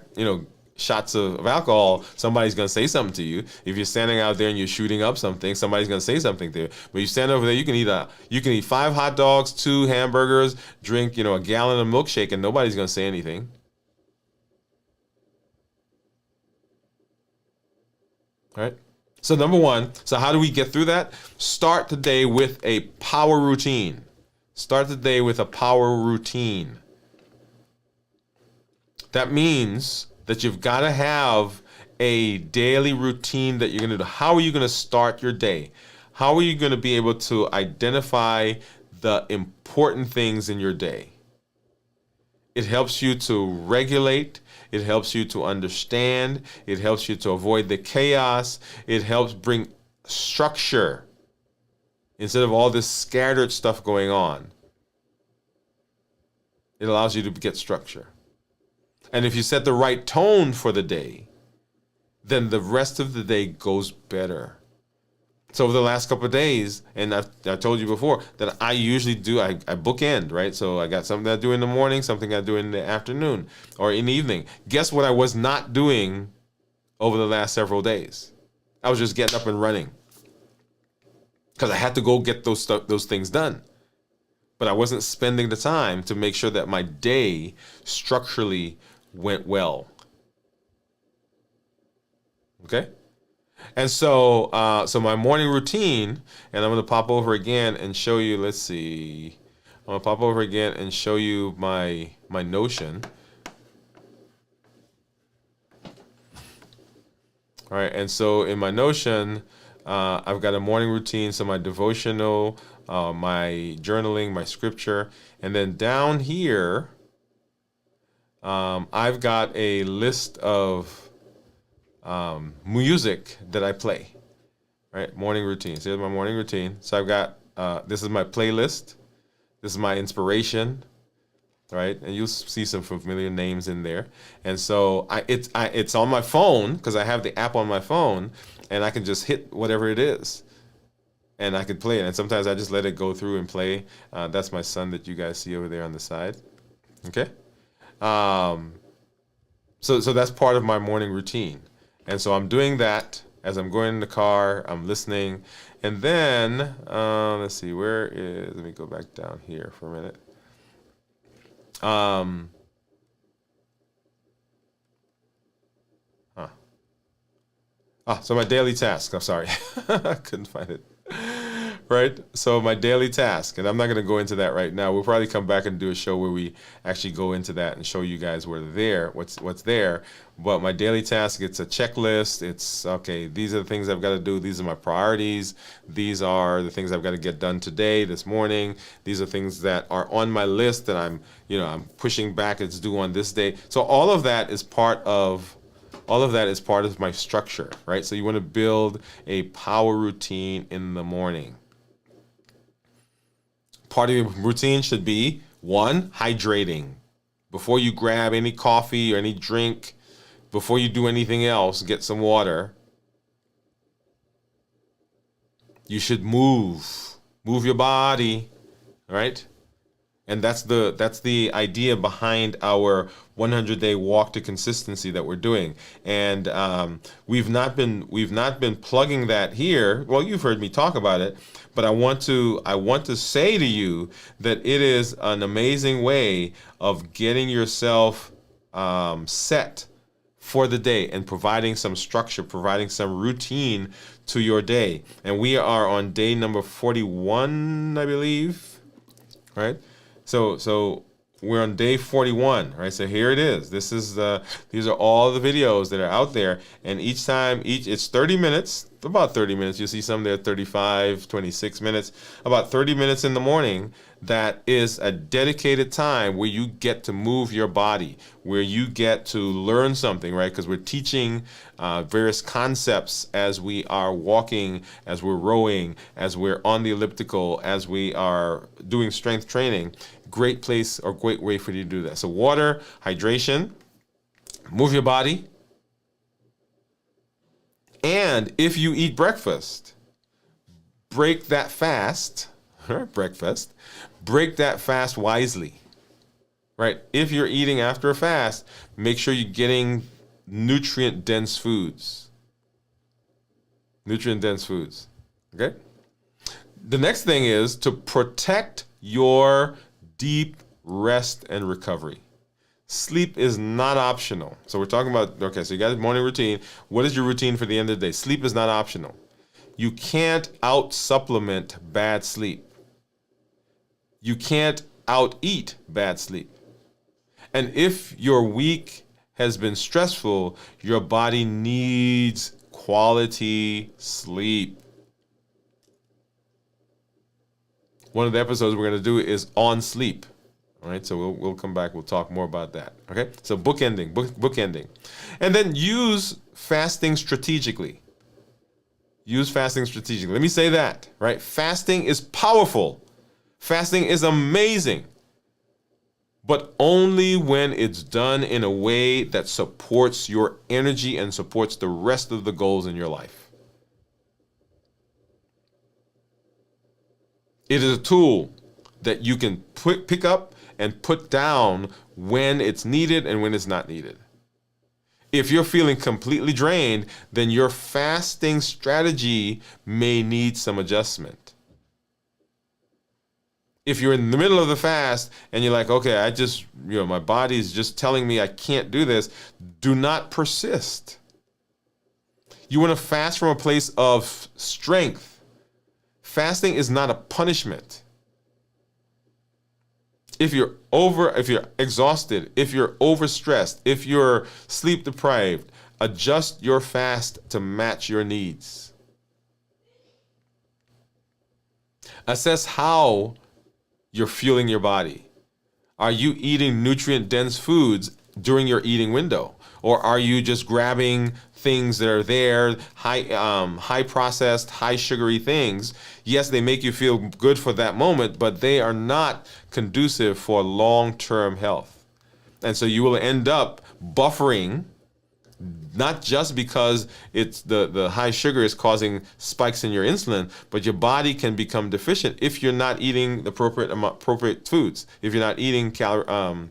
Speaker 1: shots of alcohol, somebody's gonna say something to you. If you're standing out there and you're shooting up something, somebody's gonna say something to you. But you stand over there, you can eat 5 hot dogs, 2 hamburgers, drink, a gallon of milkshake, and nobody's gonna say anything. Right? So number one, so how do we get through that? Start the day with a power routine. Start the day with a power routine. That means that you've got to have a daily routine that you're going to do. How are you going to start your day? How are you going to be able to identify the important things in your day? It helps you to regulate. It helps you to understand. It helps you to avoid the chaos. It helps bring structure instead of all this scattered stuff going on. It allows you to get structure. And if you set the right tone for the day, then the rest of the day goes better. So over the last couple of days, and I told you before that I usually I bookend, right? So I got something I do in the morning, something I do in the afternoon or in the evening. Guess what I was not doing over the last several days? I was just getting up and running because I had to go get those things done. But I wasn't spending the time to make sure that my day structurally went well. Okay? And so my morning routine, and I'm going to pop over again and show you, let's see. I'm going to pop over again and show you my Notion. All right, and so in my Notion, I've got a morning routine, so my devotional, my journaling, my scripture, and then down here, I've got a list of music that I play, right? Morning routine. So here's my morning routine. So I've got, this is my playlist. This is my inspiration, right? And you'll see some familiar names in there. And so it's on my phone because I have the app on my phone and I can just hit whatever it is and I can play it. And sometimes I just let it go through and play. That's my son that you guys see over there on the side. Okay. So that's part of my morning routine. And so I'm doing that as I'm going in the car, I'm listening. And then, let's see, let me go back down here for a minute. So my daily task, I'm sorry, I couldn't find it. Right? So my daily task, and I'm not going to go into that right now. We'll probably come back and do a show where we actually go into that and show you guys what's there. But my daily task, it's a checklist. It's, okay, these are the things I've got to do. These are my priorities. These are the things I've got to get done today, this morning. These are things that are on my list that I'm pushing back. It's due on this day. So all of that is part of my structure, right? So you want to build a power routine in the morning. Part of your routine should be, 1, hydrating. Before you grab any coffee or any drink, before you do anything else, get some water. You should move your body, right? And that's the idea behind our 100-day walk to consistency that we're doing. And we've not been plugging that here. Well, you've heard me talk about it, but I want to say to you that it is an amazing way of getting yourself set for the day and providing some structure, providing some routine to your day. And we are on day number 41, I believe, right? So we're on day 41, right? So here it is. These are all the videos that are out there, and each it's 30 minutes, about 30 minutes. You see some there 35, 26 minutes, about 30 minutes in the morning. That is a dedicated time where you get to move your body, where you get to learn something, right? Because we're teaching various concepts as we are walking, as we're rowing, as we're on the elliptical, as we are doing strength training. Great place or great way for you to do that. So water, hydration, move your body. And if you eat breakfast, break that fast, breakfast, break that fast wisely, right? If you're eating after a fast, make sure you're getting nutrient-dense foods. Nutrient-dense foods, okay? The next thing is to protect your deep rest and recovery. Sleep is not optional. So we're talking about, okay, so you got a morning routine. What is your routine for the end of the day? Sleep is not optional. You can't out-supplement bad sleep. You can't out-eat bad sleep. And if your week has been stressful, your body needs quality sleep. One of the episodes we're going to do is on sleep. All right, so we'll come back. We'll talk more about that. Okay, so bookending. And then use fasting strategically. Use fasting strategically. Let me say that, right? Fasting is powerful. Fasting is amazing. But only when it's done in a way that supports your energy and supports the rest of the goals in your life. It is a tool that you can pick up and put down when it's needed and when it's not needed. If you're feeling completely drained, then your fasting strategy may need some adjustment. If you're in the middle of the fast and you're like, okay, my body's just telling me I can't do this, do not persist. You want to fast from a place of strength. Fasting is not a punishment. If you're exhausted, if you're overstressed, if you're sleep deprived, adjust your fast to match your needs. Assess how you're fueling your body. Are you eating nutrient-dense foods during your eating window? Or are you just grabbing things that are there, high processed, high sugary things? Yes, they make you feel good for that moment, but they are not conducive for long-term health. And so you will end up buffering, not just because it's the high sugar is causing spikes in your insulin, but your body can become deficient if you're not eating the appropriate foods, if you're not eating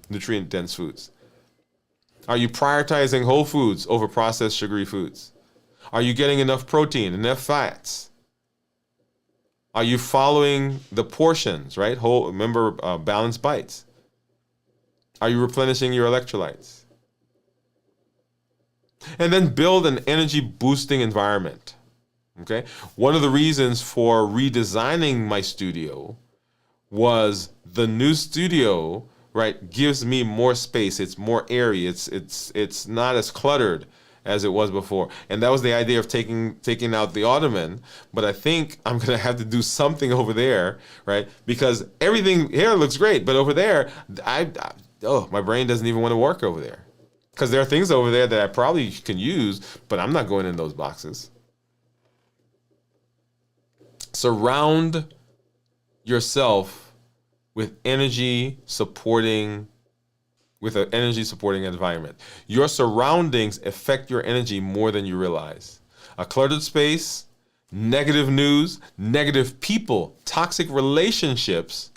Speaker 1: nutrient-dense foods. Are you prioritizing whole foods over processed sugary foods? Are you getting enough protein, enough fats? Are you following the portions, right? Remember, balanced bites. Are you replenishing your electrolytes? And then build an energy boosting environment. Okay? One of the reasons for redesigning my studio was the new studio, right, gives me more space. It's more airy. It's not as cluttered as it was before. And that was the idea of taking out the ottoman. But I think I'm going to have to do something over there, right? Because everything here looks great, but over there, my brain doesn't even want to work over there. Because there are things over there that I probably can use, but I'm not going in those boxes. Surround yourself with an energy supporting environment. Your surroundings affect your energy more than you realize. A cluttered space, negative news, negative people, toxic relationships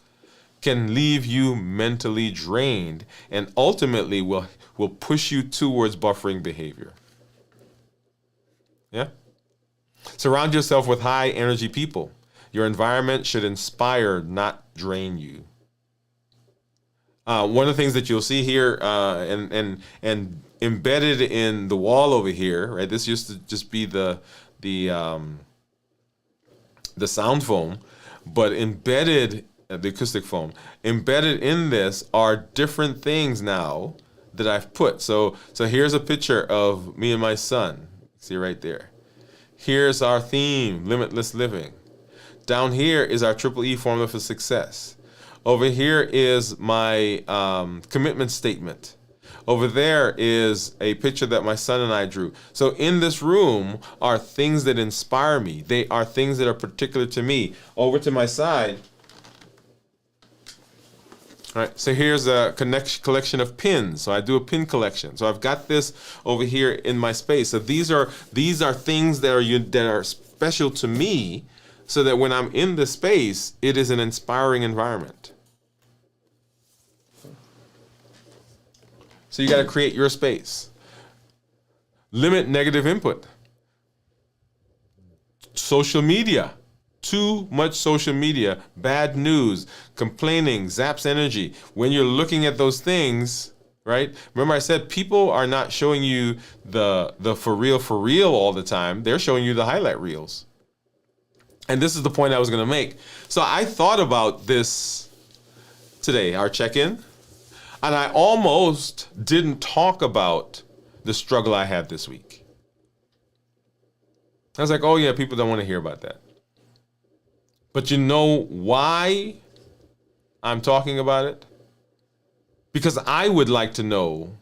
Speaker 1: can leave you mentally drained and ultimately will push you towards buffering behavior. Yeah? Surround yourself with high energy people. Your environment should inspire, not drain you. One of the things that you'll see here and embedded in the wall over here, right? This used to just be the sound foam, but embedded the acoustic foam. Embedded in this are different things now that I've put. So here's a picture of me and my son. See right there. Here's our theme, limitless living. Down here is our Triple E formula for success. Over here is my commitment statement. Over there is a picture that my son and I drew. So in this room are things that inspire me. They are things that are particular to me. Over to my side. All right, so here's a collection of pins. So I do a pin collection. So I've got this over here in my space. So these are things that are special to me, so that when I'm in the space, it is an inspiring environment. So you got to create your space. Limit negative input. Social media. Too much social media, bad news, complaining, zaps energy. When you're looking at those things, right? Remember I said people are not showing you the for real all the time. They're showing you the highlight reels. And this is the point I was going to make. So I thought about this today, our check-in, and I almost didn't talk about the struggle I had this week. I was like, oh yeah, people don't want to hear about that. But you know why I'm talking about it? Because I would like to know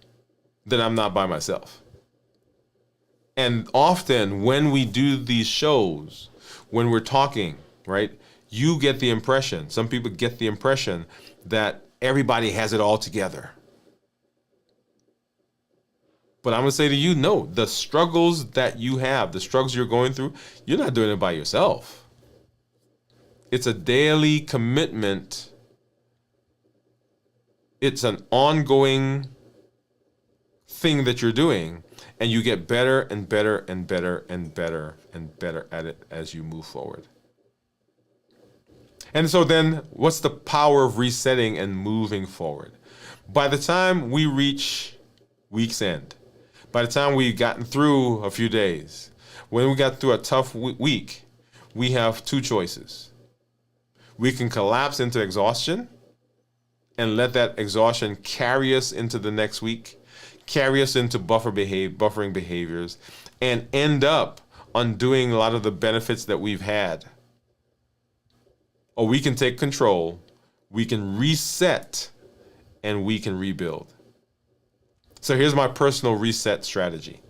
Speaker 1: that I'm not by myself. And often when we do these shows, when we're talking, right, you get the impression, some people get the impression that everybody has it all together. But I'm going to say to you, no, the struggles that you have, the struggles you're going through, you're not doing it by yourself. It's a daily commitment. It's an ongoing thing that you're doing, and you get better and better and better and better and better at it as you move forward. And so then, what's the power of resetting and moving forward? By the time we reach week's end, by the time we've gotten through a few days, when we got through a tough week, we have two choices. We can collapse into exhaustion and let that exhaustion carry us into the next week, carry us into buffering behaviors, and end up undoing a lot of the benefits that we've had. Or we can take control, we can reset, and we can rebuild. So here's my personal reset strategy.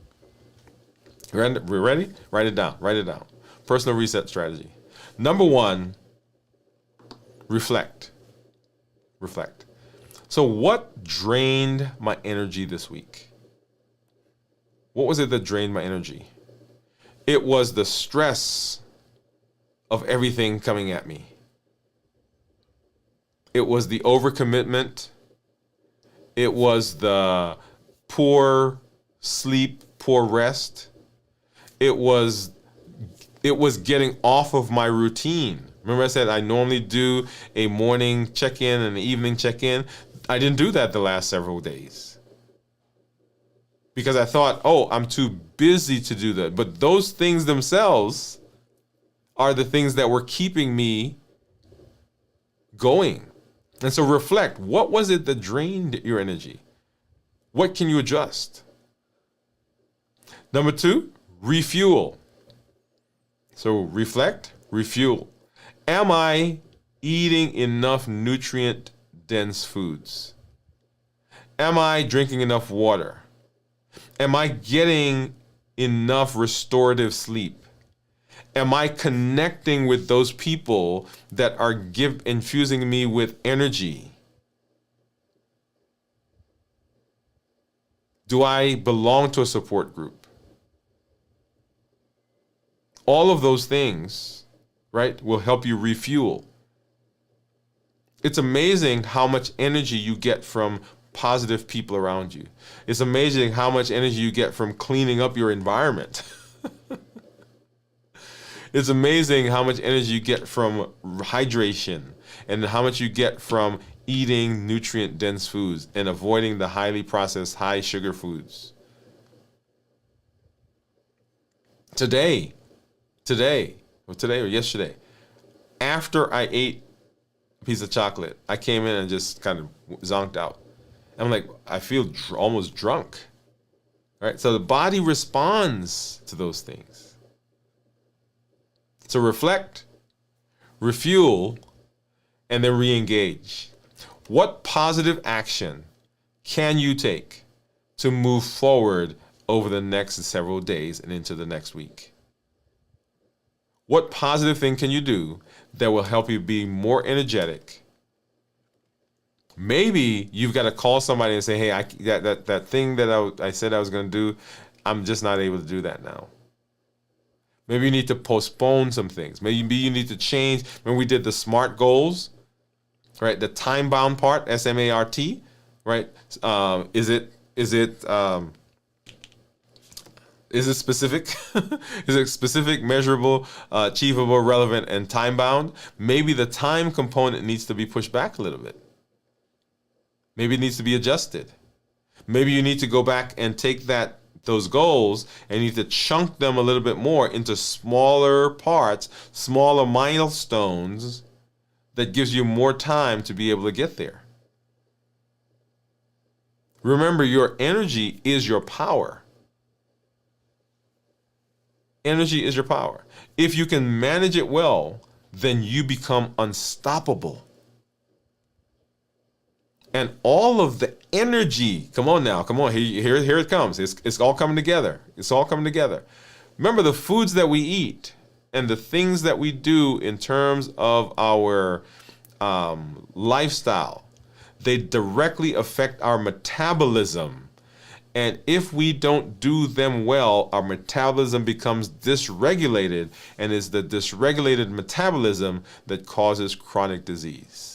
Speaker 1: We're ready? Write it down. Personal reset strategy. Number one, reflect. So what drained my energy this week? What was it that drained my energy? It was the stress of everything coming at me. It was the overcommitment. It was the poor sleep, poor rest. It was getting off of my routine. Remember I said I normally do a morning check-in and an evening check-in. I didn't do that the last several days. Because I thought, oh, I'm too busy to do that. But those things themselves are the things that were keeping me going. And so reflect, what was it that drained your energy? What can you adjust? Number two, refuel. So reflect, refuel. Am I eating enough nutrient-dense foods? Am I drinking enough water? Am I getting enough restorative sleep? Am I connecting with those people that are infusing me with energy? Do I belong to a support group? All of those things, right, will help you refuel. It's amazing how much energy you get from positive people around you. It's amazing how much energy you get from cleaning up your environment. It's amazing how much energy you get from hydration and how much you get from eating nutrient-dense foods and avoiding the highly processed, high-sugar foods. Today or yesterday, after I ate a piece of chocolate, I came in and just kind of zonked out. I'm like, I feel almost drunk. Right? So the body responds to those things. So reflect, refuel, and then re-engage. What positive action can you take to move forward over the next several days and into the next week? What positive thing can you do that will help you be more energetic? Maybe you've got to call somebody and say, hey, that thing that I said I was going to do, I'm just not able to do that now. Maybe you need to postpone some things. Maybe you need to change. When we did the SMART goals, right? The time-bound part, SMART, right? Is it specific? Is it specific, measurable, achievable, relevant, and time-bound? Maybe the time component needs to be pushed back a little bit. Maybe it needs to be adjusted. Maybe you need to go back and take those goals and you need to chunk them a little bit more into smaller parts, smaller milestones that gives you more time to be able to get there. Remember, your energy is your power. Energy is your power. If you can manage it well, then you become unstoppable. And all of the energy, come on, here it comes. It's all coming together. It's all coming together. Remember, the foods that we eat and the things that we do in terms of our lifestyle, they directly affect our metabolism. And if we don't do them well, our metabolism becomes dysregulated, and it's the dysregulated metabolism that causes chronic disease.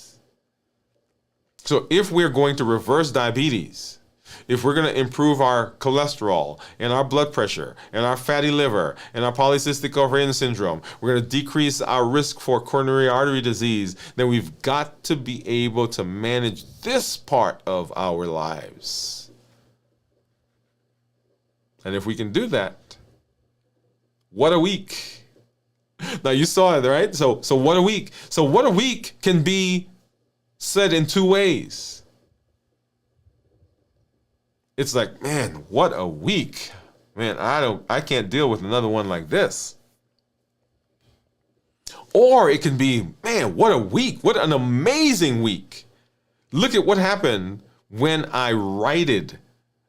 Speaker 1: So if we're going to reverse diabetes, if we're going to improve our cholesterol and our blood pressure and our fatty liver and our polycystic ovarian syndrome, we're going to decrease our risk for coronary artery disease, then we've got to be able to manage this part of our lives. And if we can do that, what a week. Now you saw it, right? So what a week. So what a week can be said in two ways. It's like, man, what a week. Man, I can't deal with another one like this. Or it can be, man, what a week. What an amazing week. Look at what happened when I righted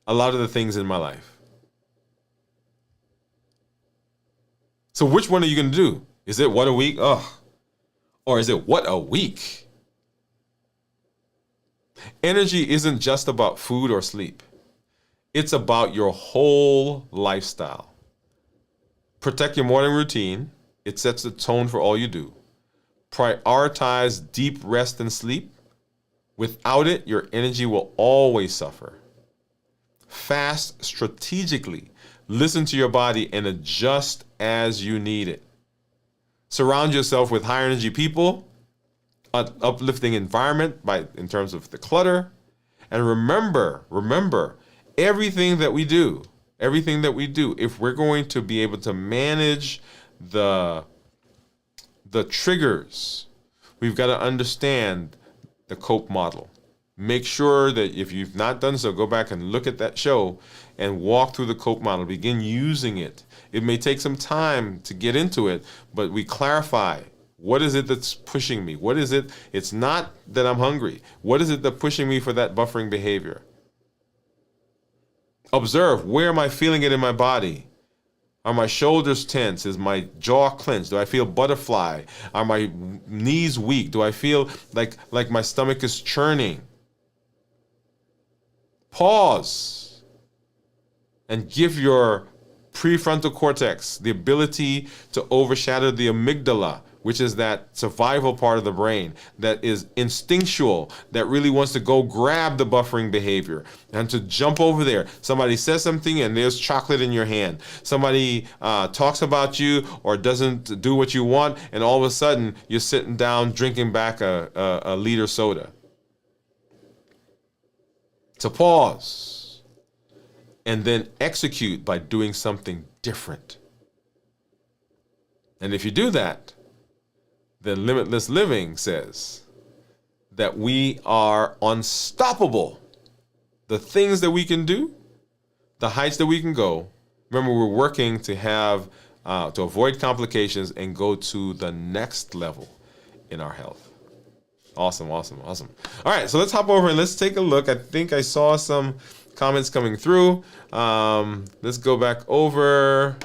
Speaker 1: a lot of the things in my life. So which one are you going to do? Is it what a week? Ugh. Or is it what a week? Energy isn't just about food or sleep. It's about your whole lifestyle. Protect your morning routine. It sets the tone for all you do. Prioritize deep rest and sleep. Without it, your energy will always suffer. Fast strategically. Listen to your body and adjust as you need it. Surround yourself with high energy people, an uplifting environment in terms of the clutter. And remember, everything that we do, if we're going to be able to manage the triggers, we've got to understand the COPE model. Make sure that if you've not done so, go back and look at that show and walk through the COPE model. Begin using it. It may take some time to get into it, but we clarify, what is it that's pushing me? What is it? It's not that I'm hungry. What is it that's pushing me for that buffering behavior? Observe, where am I feeling it in my body? Are my shoulders tense? Is my jaw clenched? Do I feel butterfly? Are my knees weak? Do I feel like my stomach is churning? Pause and give your prefrontal cortex the ability to overshadow the amygdala, which is that survival part of the brain that is instinctual, that really wants to go grab the buffering behavior and to jump over there. Somebody says something and there's chocolate in your hand. Somebody talks about you or doesn't do what you want, and all of a sudden you're sitting down drinking back a liter soda. To pause and then execute by doing something different. And if you do that, then Limitless Living says that we are unstoppable. The things that we can do, the heights that we can go. Remember, we're working to have to avoid complications and go to the next level in our health. Awesome. All right, so let's hop over and let's take a look. I think I saw some comments coming through. Let's go back over.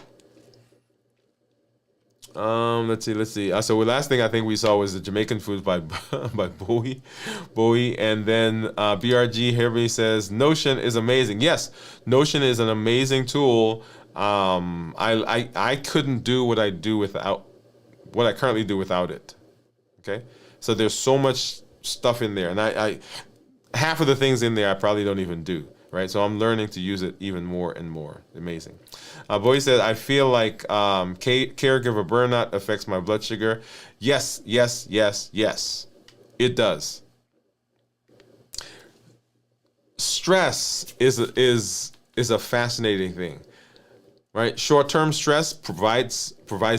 Speaker 1: Let's see. So the last thing I think we saw was the Jamaican Foods by Bowie. And then BRG Hervey says, Notion is amazing. Yes, Notion is an amazing tool I couldn't do what I currently do without it. Okay, so there's so much stuff in there, and I half of the things in there I probably don't even do. Right, so I'm learning to use it even more and more. Amazing. Boy said, I feel like caregiver burnout affects my blood sugar. Yes, yes, yes, yes, it does. Stress is a fascinating thing, right? Short-term stress provides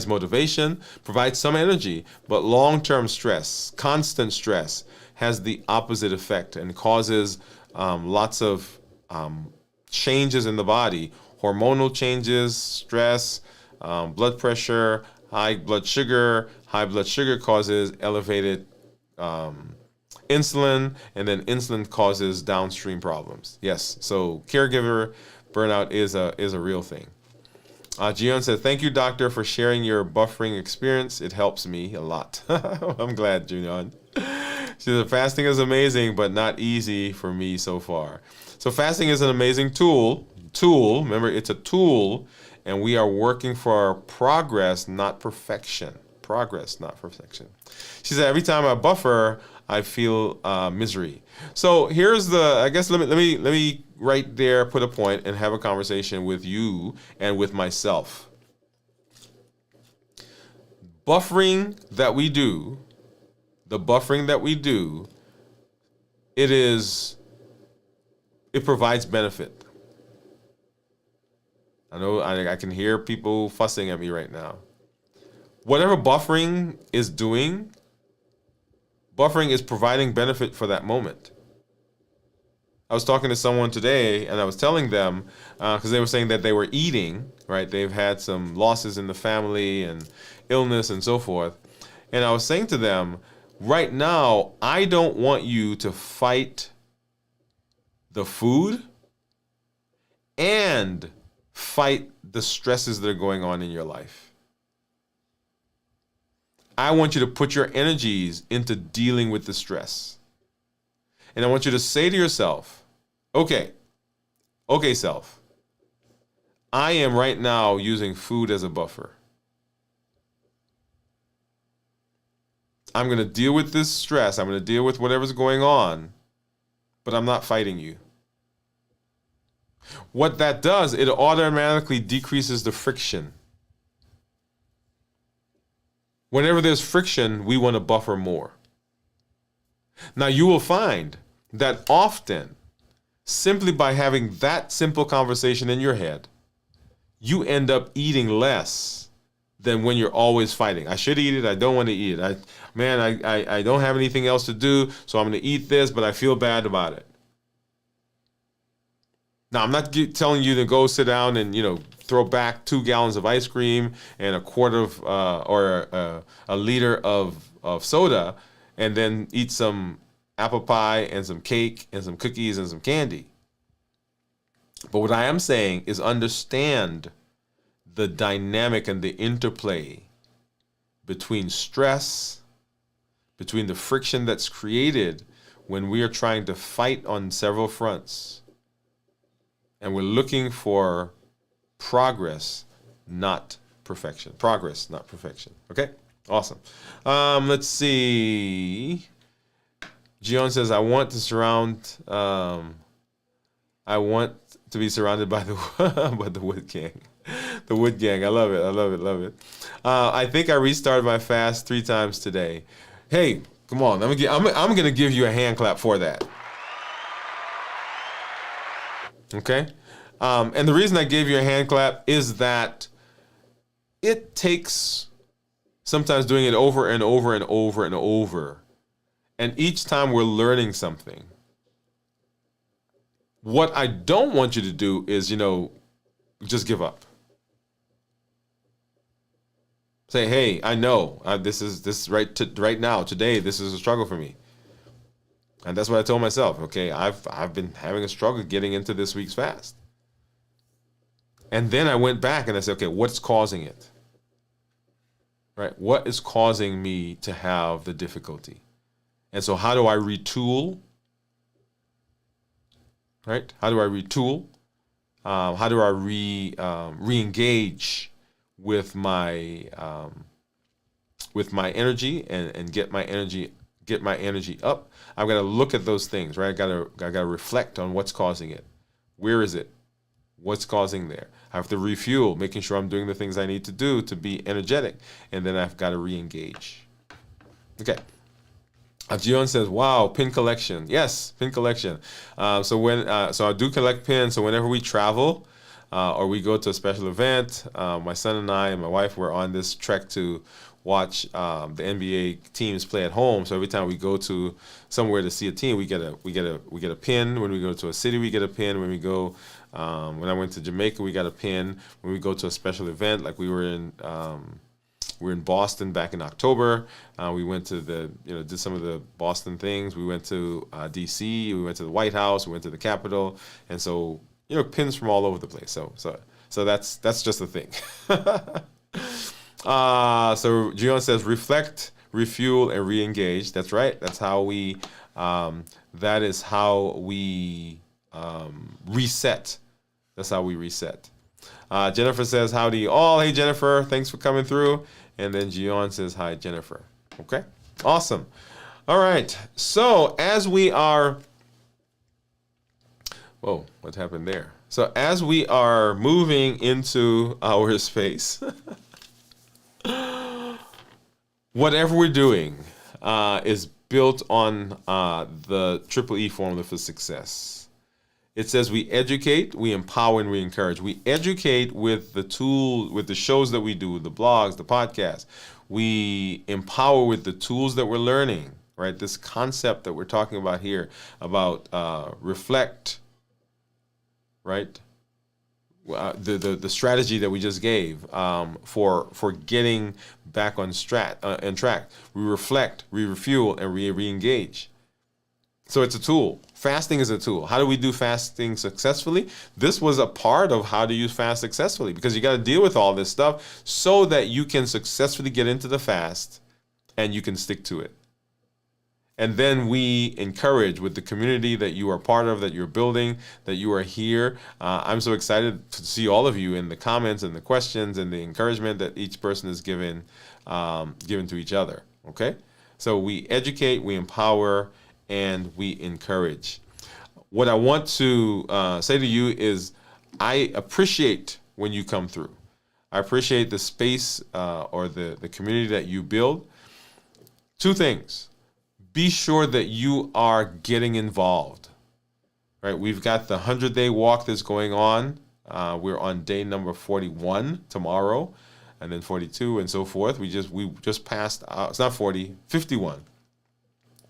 Speaker 1: motivation, provides some energy, but long-term stress, constant stress, has the opposite effect and causes lots of changes in the body, hormonal changes, stress, blood pressure, high blood sugar. High blood sugar causes elevated insulin, and then insulin causes downstream problems. Yes, so caregiver burnout is a real thing. Gion said, thank you, doctor, for sharing your buffering experience. It helps me a lot. I'm glad, Gion. She said, fasting is amazing, but not easy for me so far. So fasting is an amazing tool. Remember, it's a tool, and we are working for progress, not perfection. Progress, not perfection. She said, every time I buffer, I feel misery. So here's I guess let me right there put a point and have a conversation with you and with myself. The buffering that we do, it provides benefit. I know I can hear people fussing at me right now. Whatever buffering is doing, buffering is providing benefit for that moment. I was talking to someone today, and I was telling them, because they were saying that they were eating, right? They've had some losses in the family and illness and so forth. And I was saying to them, right now, I don't want you to fight the food and fight the stresses that are going on in your life. I want you to put your energies into dealing with the stress. And I want you to say to yourself, okay, self, I am right now using food as a buffer. I'm going to deal with this stress. I'm going to deal with whatever's going on, but I'm not fighting you. What that does, it automatically decreases the friction. Whenever there's friction, we want to buffer more. Now, you will find that often, simply by having that simple conversation in your head, you end up eating less than when you're always fighting. I should eat it. I don't want to eat it. I don't have anything else to do, so I'm going to eat this, but I feel bad about it. Now, I'm not telling you to go sit down and, throw back 2 gallons of ice cream and a quart of or a liter of soda and then eat some apple pie and some cake and some cookies and some candy. But what I am saying is understand the dynamic and the interplay between stress, between the friction that's created when we are trying to fight on several fronts, and we're looking for progress, not perfection. Progress, not perfection. Okay? Awesome. Let's see. Gion says, I want to be surrounded by the Wood Gang. The Wood Gang. I love it. I think I restarted my fast 3 times today. Hey, come on. I'm going to give you a hand clap for that. Okay? And the reason I gave you a hand clap is that it takes sometimes doing it over and over and over and over. And each time we're learning something. What I don't want you to do is, just give up. Say, hey, I know this is right now, today, this is a struggle for me. And that's what I told myself. Okay, I've been having a struggle getting into this week's fast. And then I went back and I said, okay, what's causing it? Right? What is causing me to have the difficulty? And so how do I retool? Right? How do I retool? How do I re-engage with my energy and get my energy up? I've got to look at those things, right? I got to reflect on what's causing it. Where is it? What's causing there? I have to refuel, making sure I'm doing the things I need to do to be energetic, and then I've got to re-engage. Okay. Gion says, "Wow, pin collection. Yes, pin collection. So I do collect pins. So whenever we travel, or we go to a special event, my son and I and my wife were on this trek to watch the NBA teams play at home. So every time we go to somewhere to see a team, we get a pin. When we go to a city, we get a pin. When we go, when I went to Jamaica, we got a pin. When we go to a special event, like we were in Boston back in October. We went to did some of the Boston things. We went to D.C. We went to the White House. We went to the Capitol, and so pins from all over the place. So that's just a thing. So Gion says, reflect, refuel, and re-engage. That's right. That's how we. That is how we reset. That's how we reset. Jennifer says, howdy all. Hey, Jennifer. Thanks for coming through. And then Gion says, hi, Jennifer. Okay. Awesome. All right. So as we are... Whoa, what happened there? So as we are moving into our space, whatever we're doing is built on the Triple E formula for success. It says we educate, we empower, and we encourage. We educate with the tools, with the shows that we do, the blogs, the podcasts. We empower with the tools that we're learning, right? This concept that we're talking about here about reflect, right? The strategy that we just gave for getting back on track. We reflect, we refuel, and we re-engage. So it's a tool. Fasting is a tool. How do we do fasting successfully? This was a part of how to use fast successfully, because you got to deal with all this stuff so that you can successfully get into the fast and you can stick to it. And then we encourage with the community that you are part of, that you're building, that you are here. I'm so excited to see all of you in the comments and the questions and the encouragement that each person is given to each other. Okay? So we educate, we empower, and we encourage. What I want to say to you is I appreciate when you come through. I appreciate the space or the community that you build. Two things. Be sure that you are getting involved. Right? We've got the 100-day walk that's going on. We're on day number 41 tomorrow, and then 42 and so forth. We just passed, it's not 40, 51.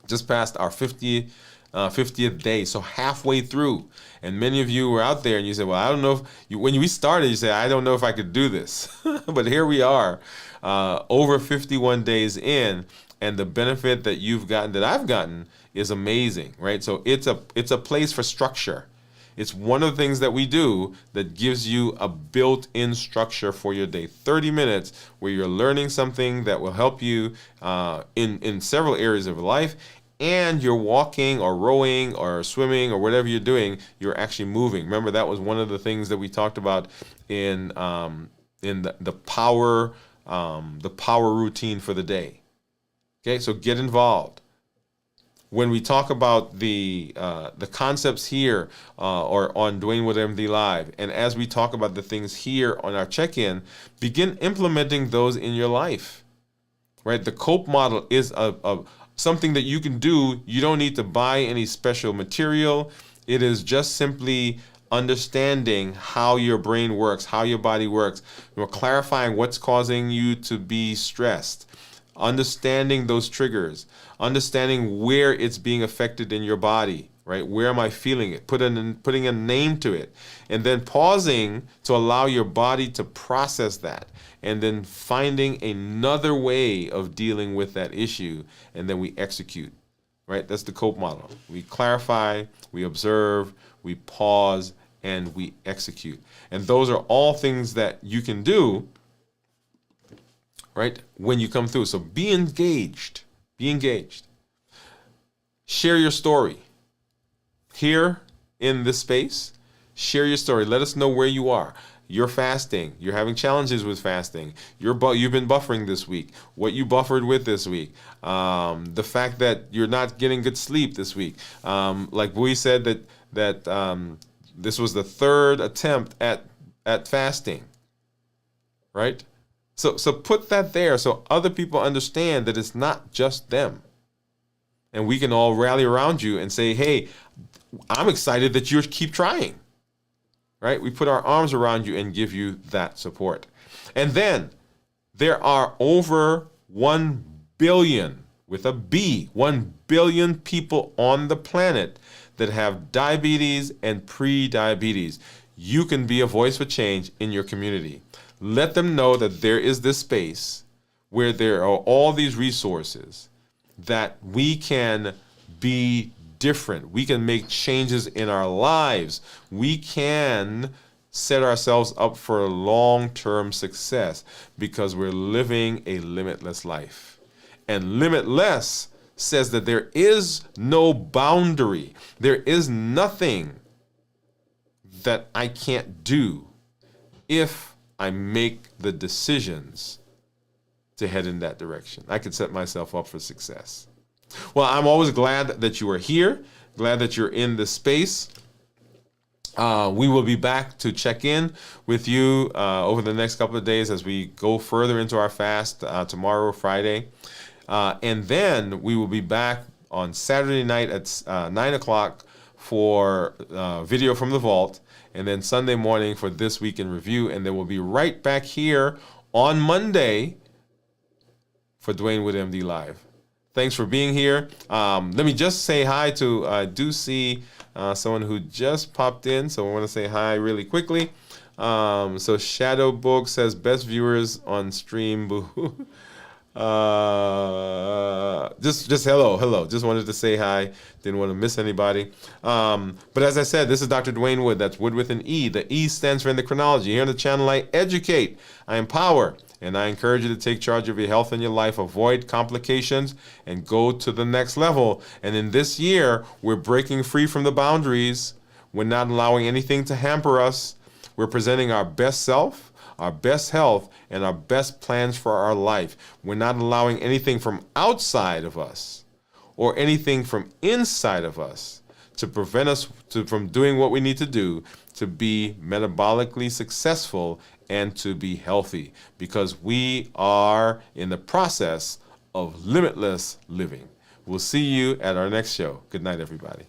Speaker 1: Just passed our 50th day, so halfway through. And many of you were out there and you said, well, I don't know if, when we started, you said, I don't know if I could do this. But here we are, over 51 days in, and the benefit that you've gotten, that I've gotten, is amazing, right? So it's a place for structure. It's one of the things that we do that gives you a built-in structure for your day. 30 minutes where you're learning something that will help you in several areas of life, and you're walking or rowing or swimming or whatever you're doing, you're actually moving. Remember, that was one of the things that we talked about in the power routine for the day. Okay, so get involved. When we talk about the concepts here or on Dwain Woode MD Live, and as we talk about the things here on our check-in, begin implementing those in your life. Right? The COPE model is something that you can do. You don't need to buy any special material. It is just simply understanding how your brain works, how your body works, clarifying what's causing you to be stressed, understanding those triggers, understanding where it's being affected in your body, right? Where am I feeling it? Putting a name to it, and then pausing to allow your body to process that, and then finding another way of dealing with that issue, and then we execute, right? That's the COPE model. We clarify, we observe, we pause, and we execute. And those are all things that you can do, right, when you come through. So be engaged. Be engaged. Share your story here in this space. Share your story. Let us know where you are. You're fasting. You're having challenges with fasting. You've been buffering this week. What you buffered with this week. The fact that you're not getting good sleep this week. Like we said that this was the third attempt at fasting, right? So put that there so other people understand that it's not just them. And we can all rally around you and say, hey, I'm excited that you keep trying. Right? We put our arms around you and give you that support. And then there are over 1 billion, with a B, 1 billion people on the planet that have diabetes and pre-diabetes. You can be a voice for change in your community. Let them know that there is this space where there are all these resources that we can be different. We can make changes in our lives. We can set ourselves up for long-term success because we're living a limitless life. And limitless says that there is no boundary. There is nothing that I can't do if I make the decisions to head in that direction. I could set myself up for success. Well, I'm always glad that you are here, glad that you're in this space. We will be back to check in with you over the next couple of days as we go further into our fast tomorrow, Friday. And then we will be back on Saturday night at 9 o'clock for video from the vault, and then Sunday morning for This Week in Review. And then we'll be right back here on Monday for Dwain Woode MD Live. Thanks for being here. Let me just say hi to, I do see someone who just popped in, so I want to say hi really quickly. So Shadow Book says, best viewers on stream, boo. Just hello. Just wanted to say hi. Didn't want to miss anybody. But as I said, this is Dr. Dwain Woode. That's Wood with an E. The E stands for endocrinology. Here on the channel, I educate, I empower, and I encourage you to take charge of your health and your life, avoid complications, and go to the next level. And in this year, we're breaking free from the boundaries. We're not allowing anything to hamper us. We're presenting our best self, our best health, and our best plans for our life. We're not allowing anything from outside of us or anything from inside of us to prevent us from doing what we need to do to be metabolically successful and to be healthy, because we are in the process of limitless living. We'll see you at our next show. Good night, everybody.